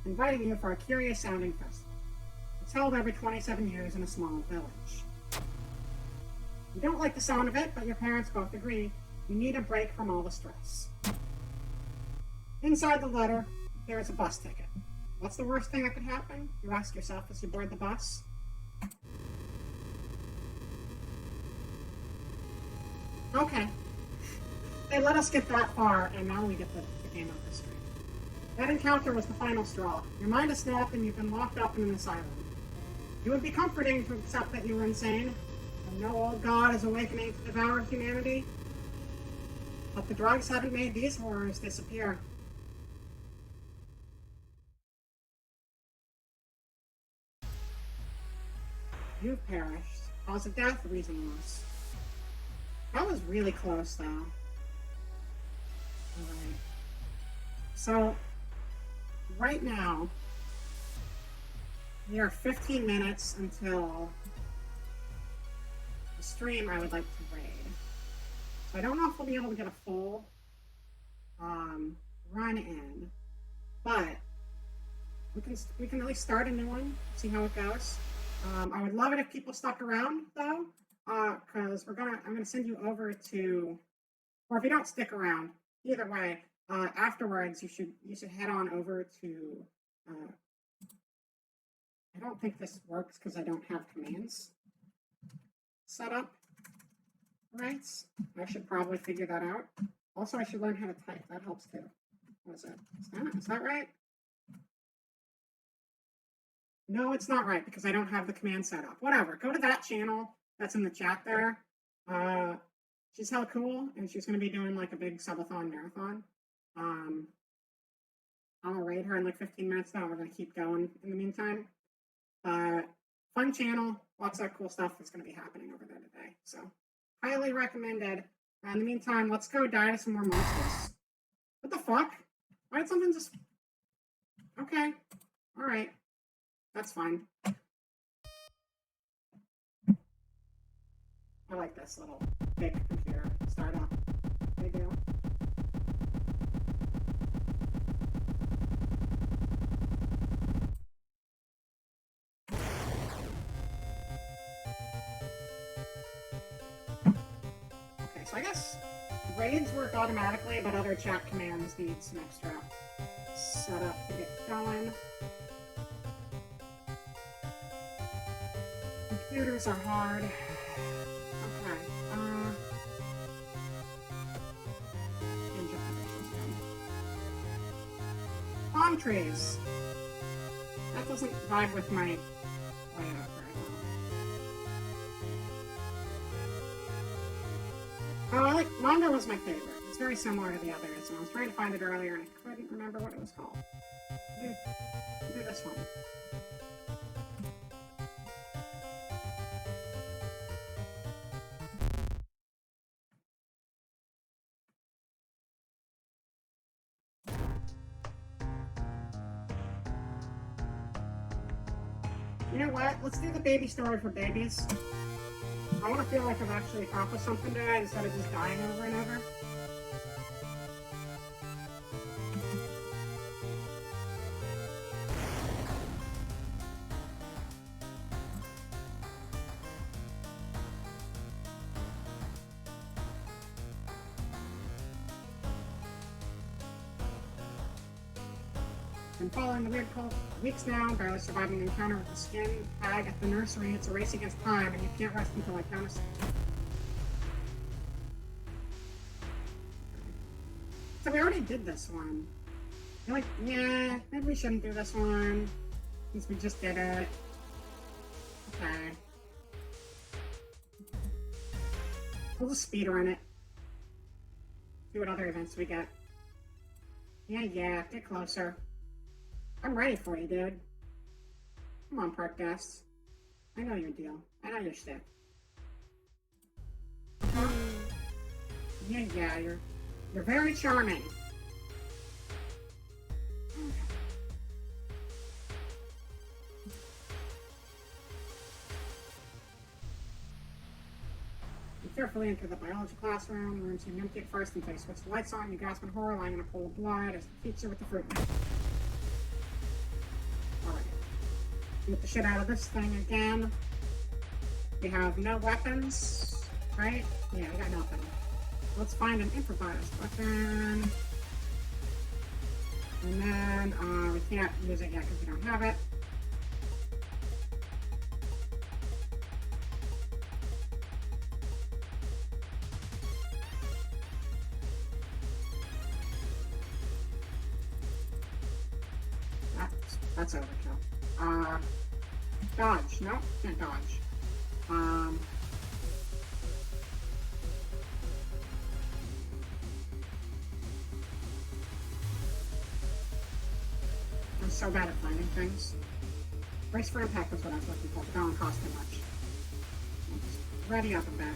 inviting you for a curious sounding festival. It's held every 27 years in a small village. You don't like the sound of it, but your parents both agree you need a break from all the stress. Inside the letter, there is a bus ticket. What's the worst thing that could happen? You ask yourself as you board the bus. Okay. They let us get that far, and now we get the game up the screen. That encounter was the final straw. Your mind is snapped, and you've been locked up in an asylum. It would be comforting to accept that you were insane, and no old god is awakening to devour humanity. But the drugs haven't made these horrors disappear. You've perished. Cause of death, reasonless. That was really close, though. Alright. So, right now, we are 15 minutes until the stream I would like to raid. So I don't know if we'll be able to get a full run in, but we can at least start a new one, see how it goes. I would love it if people stuck around though, because I'm gonna send you over to, or if you don't stick around, either way, afterwards you should head on over to. I don't think this works because I don't have commands set up. Right? I should probably figure that out. Also, I should learn how to type. That helps too. What is it? Is that right? No, it's not right because I don't have the command set up. Whatever. Go to that channel that's in the chat there. She's hella cool, and she's going to be doing like a big subathon marathon. I'm gonna raid her in like 15 minutes now. We're going to keep going in the meantime. Fun channel. Lots of cool stuff that's going to be happening over there today. So, highly recommended. In the meantime, let's go die to some more monsters. What the fuck? Why did something just... Okay. Alright. That's fine. I like this little big computer startup. Big deal. Okay, so I guess raids work automatically, but other chat commands need some extra setup to get going. Computers are hard. Okay. Palm trees. That doesn't vibe with my layout right now. Oh, I like Mondo was my favorite. It's very similar to the others, and I was trying to find it earlier and I couldn't remember what it was called. Do this one. You know what? Let's do the baby story for babies. I want to feel like I've actually accomplished something today instead of just dying over and over. Been following the weird cult for weeks now, barely surviving an encounter with the skin hag at the nursery. It's a race against time, and you can't rest until I count us. So we already did this one. You're like, yeah, maybe we shouldn't do this one, since we just did it. Okay. We'll just speedrun it. See what other events we get. Yeah, get closer. I'm ready for you, dude. Come on, park guests. I know your deal. I know your shtick. Yeah, you're very charming. You carefully enter the biology classroom. The room seemed empty at first until you switch the lights on. You gasp in horror, lying in a pool of blood as the teacher with the fruit knife. Alright. Beat the shit out of this thing again. We have no weapons, right? Yeah, we got nothing. Let's find an improvised weapon. And then, we can't use it yet because we don't have it. That's overkill. Dodge. No, can't dodge. I'm so bad at finding things. Brace for impact was what I was looking for, but that don't cost too much. Ready up and back.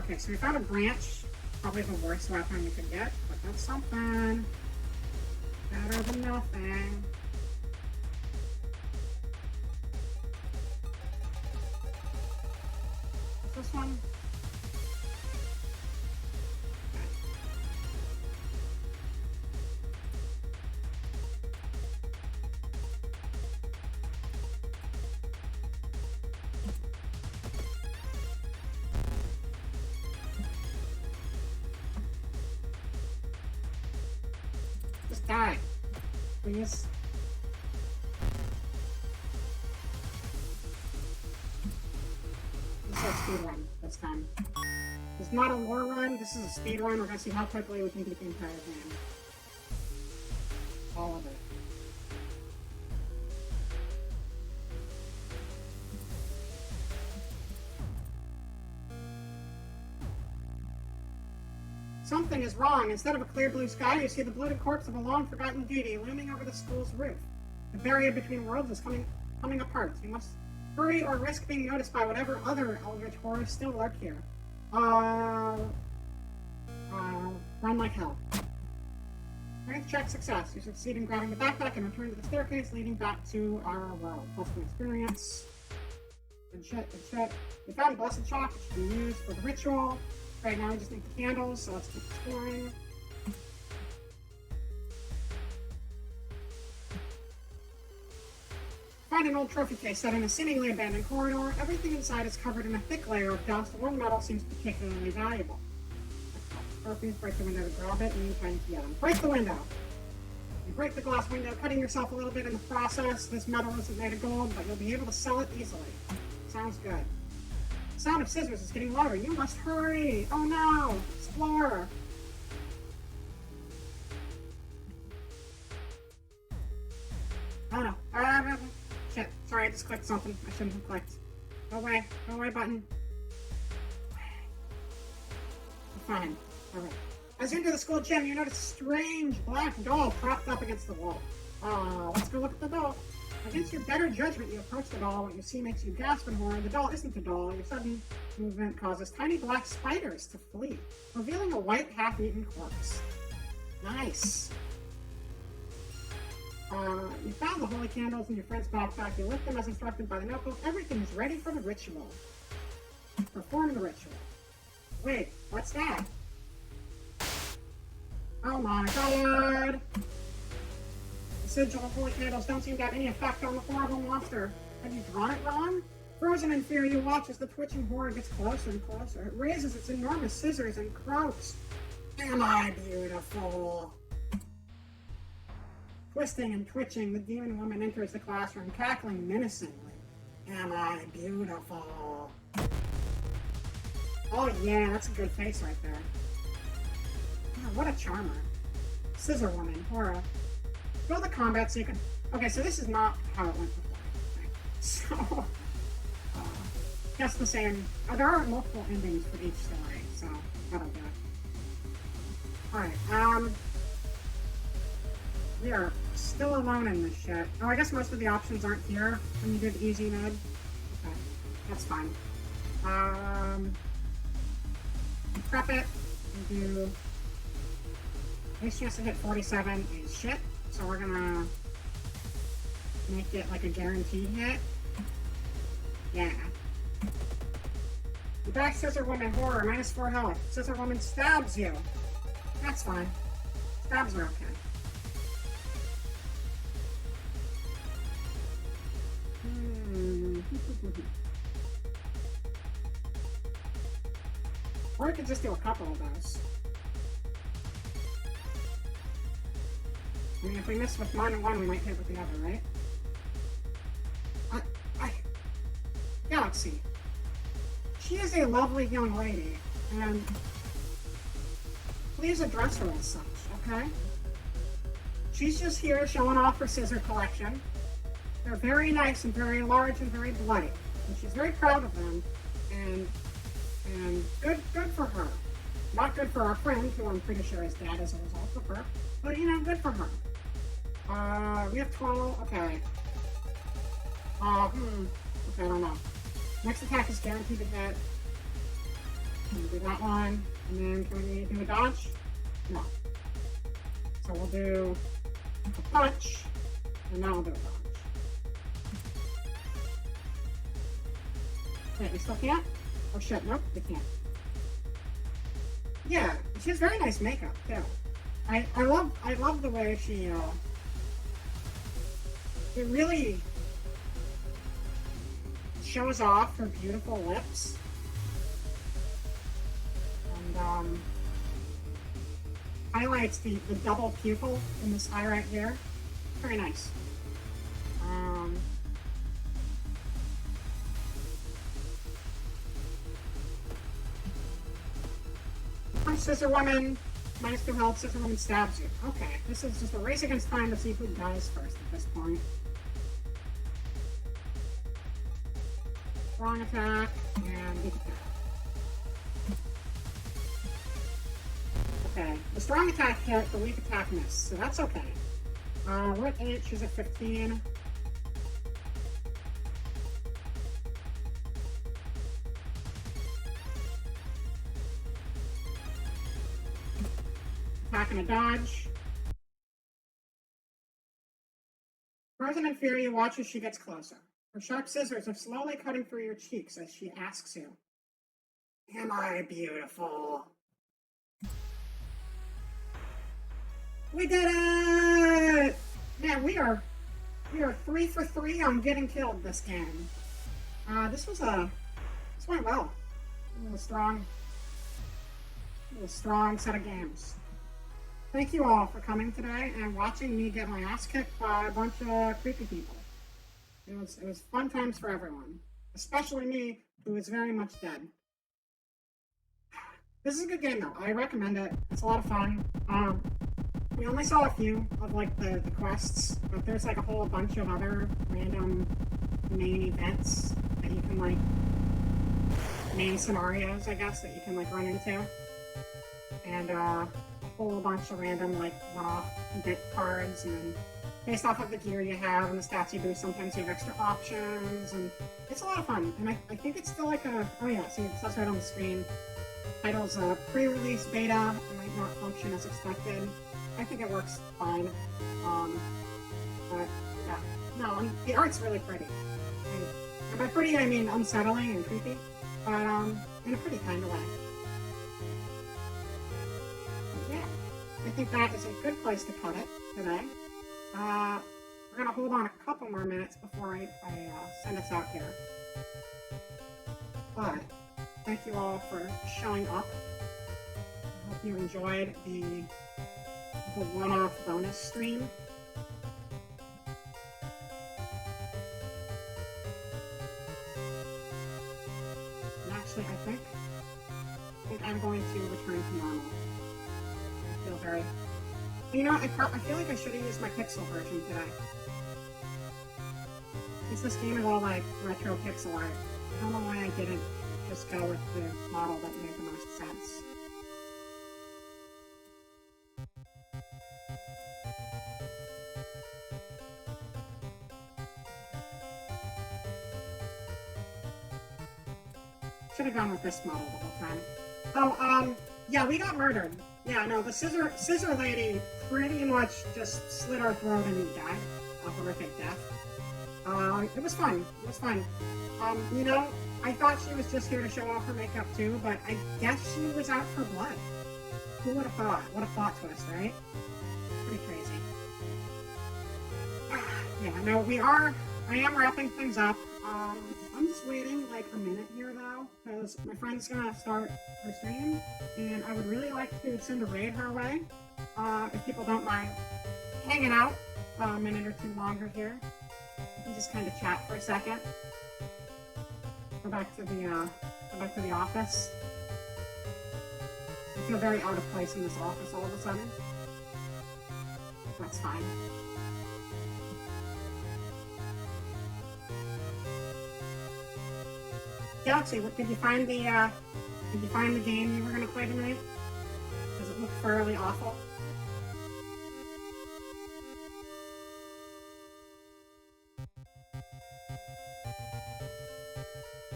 Okay, so we found a branch. Probably the worst weapon you could get, but that's something. Better than nothing. What's this one? Just die, please. This is a speed run this time. It's not a lore run, this is a speed run. We're gonna see how quickly we can beat the entire game. All of it. Something is wrong. Instead of a clear blue sky, you see the bloated corpse of a long-forgotten deity looming over the school's roof. The barrier between worlds is coming apart. You must hurry or risk being noticed by whatever other eldritch horrors still lurk here. Run like hell. Strength check success. You succeed in grabbing the backpack and return to the staircase leading back to our world. Plus an experience. Good shit, good shit. We found blessed chalk, which can be used for the ritual. Right now we just need the candles, so let's keep exploring. Find an old trophy case set in a seemingly abandoned corridor. Everything inside is covered in a thick layer of dust. One metal seems particularly valuable. Trophies, break the window to grab it, and you try to get them. Break the window! You break the glass window, cutting yourself a little bit in the process. This metal isn't made of gold, but you'll be able to sell it easily. Sounds good. The sound of scissors is getting louder. You must hurry! Oh no! Explorer! Oh no. Shit. Sorry, I just clicked something. I shouldn't have clicked. Go away. Go away button. Fine. Alright. As you enter the school gym, you notice a strange black doll propped up against the wall. Let's go look at the doll. Against your better judgment, you approach the doll. What you see makes you gasp in horror. The doll isn't a doll. Your sudden movement causes tiny black spiders to flee, revealing a white, half-eaten corpse. Nice. You found the holy candles in your friend's backpack. You lit them as instructed by the notebook. Everything is ready for the ritual. Perform the ritual. Wait, what's that? Oh my god! The sigil of holy candles don't seem to have any effect on the horrible monster. Have you drawn it wrong? Frozen in fear, you watch as the twitching horror gets closer and closer. It raises its enormous scissors and croaks. Am I beautiful? Twisting and twitching, the demon woman enters the classroom, cackling menacingly. Am I beautiful? Oh yeah, that's a good face right there. God, what a charmer. Scissor woman, horror. Go to the combat so you can... Okay, so this is not how it went before. Okay. So... just the same. There are multiple endings for each story, so that'll do it. Alright, we are still alone in this shit. Oh, I guess most of the options aren't here when you did easy mode. Okay, that's fine. Prep it, and do... Base chance to hit 47 is shit, so we're gonna make it like a guaranteed hit. Yeah. You back Scissor Woman horror, -4 health. Scissor Woman stabs you. That's fine. Stabs are okay. Or we could just do a couple of those. I mean, if we miss with one and one, we might hit with the other, right? Galaxy. She is a lovely young lady, and please address her as such, okay? She's just here showing off her scissor collection. They're very nice and very large and very bloody, and she's very proud of them, and good for her. Not good for our friend, who I'm pretty sure is dead as a result of her, but you know, good for her. We have 12, okay. Okay, I don't know. Next attack is guaranteed to hit. Can we do that one? And then can we do a dodge? No. So we'll do a punch, and now we'll do a dodge. Wait, we still can't? Oh shit, nope, we can't. Yeah, she has very nice makeup, too. I love the way she, it really shows off her beautiful lips. And, highlights the double pupil in this eye right here. Very nice. Scissor Woman, -2 health, Scissor Woman stabs you. Okay, this is just a race against time to see who dies first at this point. Strong attack, and weak attack. Okay, the strong attack hit, the weak attack missed, so that's okay. We're at 8, she's at 15. Attack and a dodge. Frozen in fear, you watch as she gets closer. Her sharp scissors are slowly cutting through your cheeks as she asks you, "Am I beautiful?" We did it! Man, we are 3 for 3 on getting killed this game. This went well. It was a strong set of games. Thank you all for coming today and watching me get my ass kicked by a bunch of creepy people. It was fun times for everyone, especially me, who is very much dead. This is a good game though. I recommend it. It's a lot of fun. We only saw a few of like the quests, but there's like a whole bunch of other random main events that you can like, main scenarios, I guess, that you can like run into. And a whole bunch of random like one-off bit cards, and based off of the gear you have and the stats you do, sometimes you have extra options, and it's a lot of fun. And I think it's still like a, oh yeah, see, it says right on the screen, title's a pre-release beta, it might not function as expected. I think it works fine. But yeah, no, the art's really pretty. And by pretty, I mean unsettling and creepy, but in a pretty kind of way. But yeah, I think that is a good place to cut it today. We're gonna hold on a couple more minutes before I send us out here. But thank you all for showing up. I hope you enjoyed the one-off bonus stream. And actually, I think I'm going to return to normal. I feel very... You know, I feel like I should have used my Pixel version today. Since this game is all like retro pixel art. I don't know why I didn't just go with the model that made the most sense. Should have gone with this model the whole time. Oh, yeah, we got murdered. Yeah, no, the scissor lady pretty much just slit our throat and died. A horrific death. It was fun. It was fun. You know, I thought she was just here to show off her makeup too, but I guess she was out for blood. Who would have thought? What a plot twist, right? Pretty crazy. Yeah, no, I am wrapping things up. I'm just waiting like a minute here though, because my friend's gonna start her stream, and I would really like to send a raid her way. If people don't mind hanging out a minute or two longer here. We can just kind of chat for a second. Go back to the office. I feel very out of place in this office all of a sudden. That's fine. Galaxy, did you find the game you were gonna play tonight? Does it look fairly awful?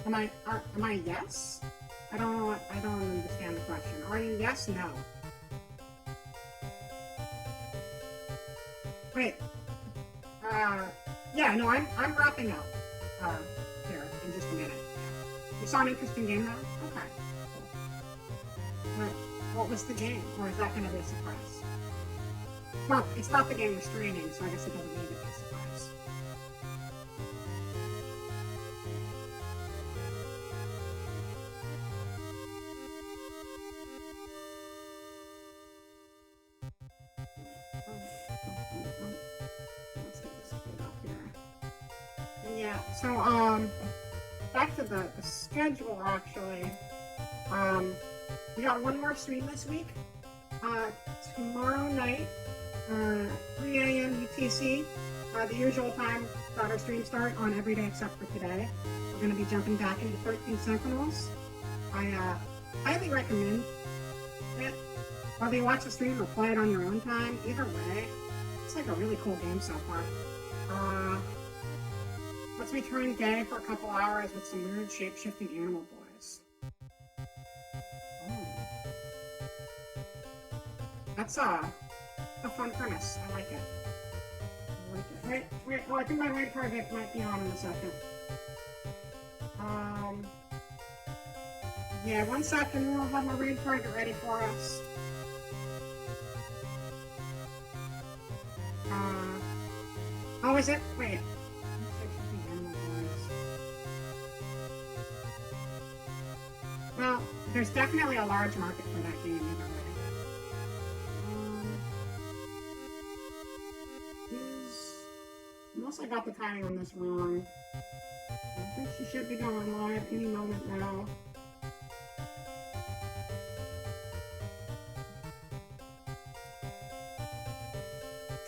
Am I yes? I don't understand the question. Are you yes? No. Wait. Yeah, no, I'm wrapping up. Here in just a minute. You saw an interesting game though? Okay. Cool. What was the game? Or is that gonna be a surprise? Well, it's not the game you're streaming, so I guess it doesn't need to be a surprise. Let's get this put up here. And yeah, so back to the schedule actually. We got one more stream this week. Tomorrow night, 3 a.m. UTC, the usual time that our streams start on every day except for today. We're going to be jumping back into 13 Sentinels. I highly recommend it. Whether you watch the stream or play it on your own time, either way, it's like a really cool game so far. Let's me turn gay for a couple hours with some weird shape-shifting animal boys. Oh. That's a fun premise. I like it. Wait, oh, I think my raid target might be on in a second. Yeah, 1 second, we'll have my raid target ready for us. Oh, is it? Wait. Well, there's definitely a large market for that game either way. Unless I got the timing on this wrong. I think she should be going live any moment now.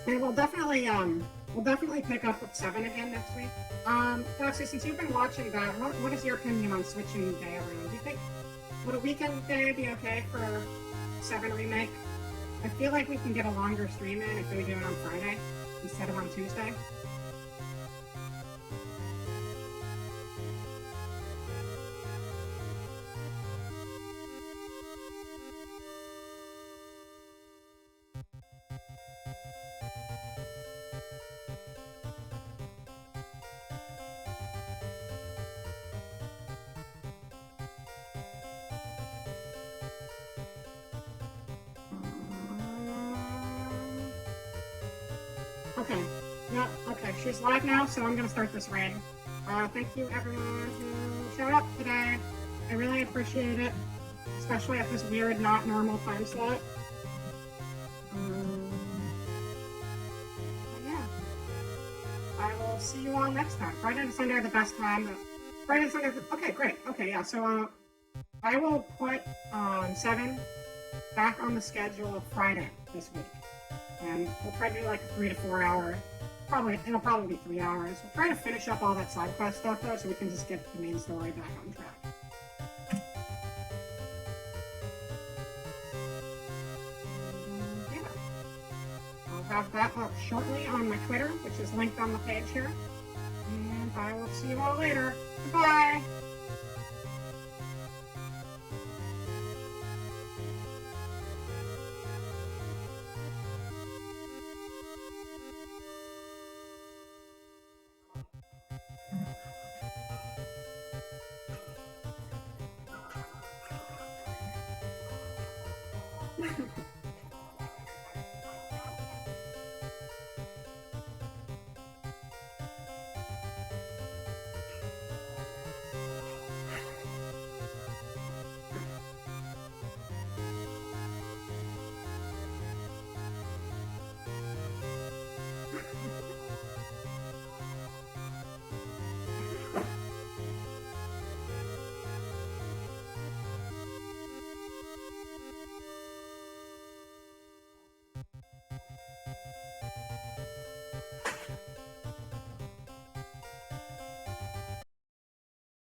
And we'll definitely pick up with 7 again next week. Galaxy, since you've been watching that, what is your opinion on switching day around? Do you think, would a weekend day be okay for 7 Remake? I feel like we can get a longer stream in if we do it on Friday instead of on Tuesday. Okay. Yep. Okay. She's live now, so I'm gonna start this raid. Thank you everyone who showed up today. I really appreciate it, especially at this weird, not normal time slot. Yeah. I will see you all next time. Friday and Sunday are the best time. But Friday and Sunday. Okay, great. Okay, yeah. So I will put 7 back on the schedule Friday this week. And we'll try to do like a 3 to 4 hour It'll probably be 3 hours. We'll try to finish up all that side quest stuff though, so we can just get the main story back on track. Yeah. I'll have that up shortly on my Twitter, which is linked on the page here. And I will see you all later. Goodbye!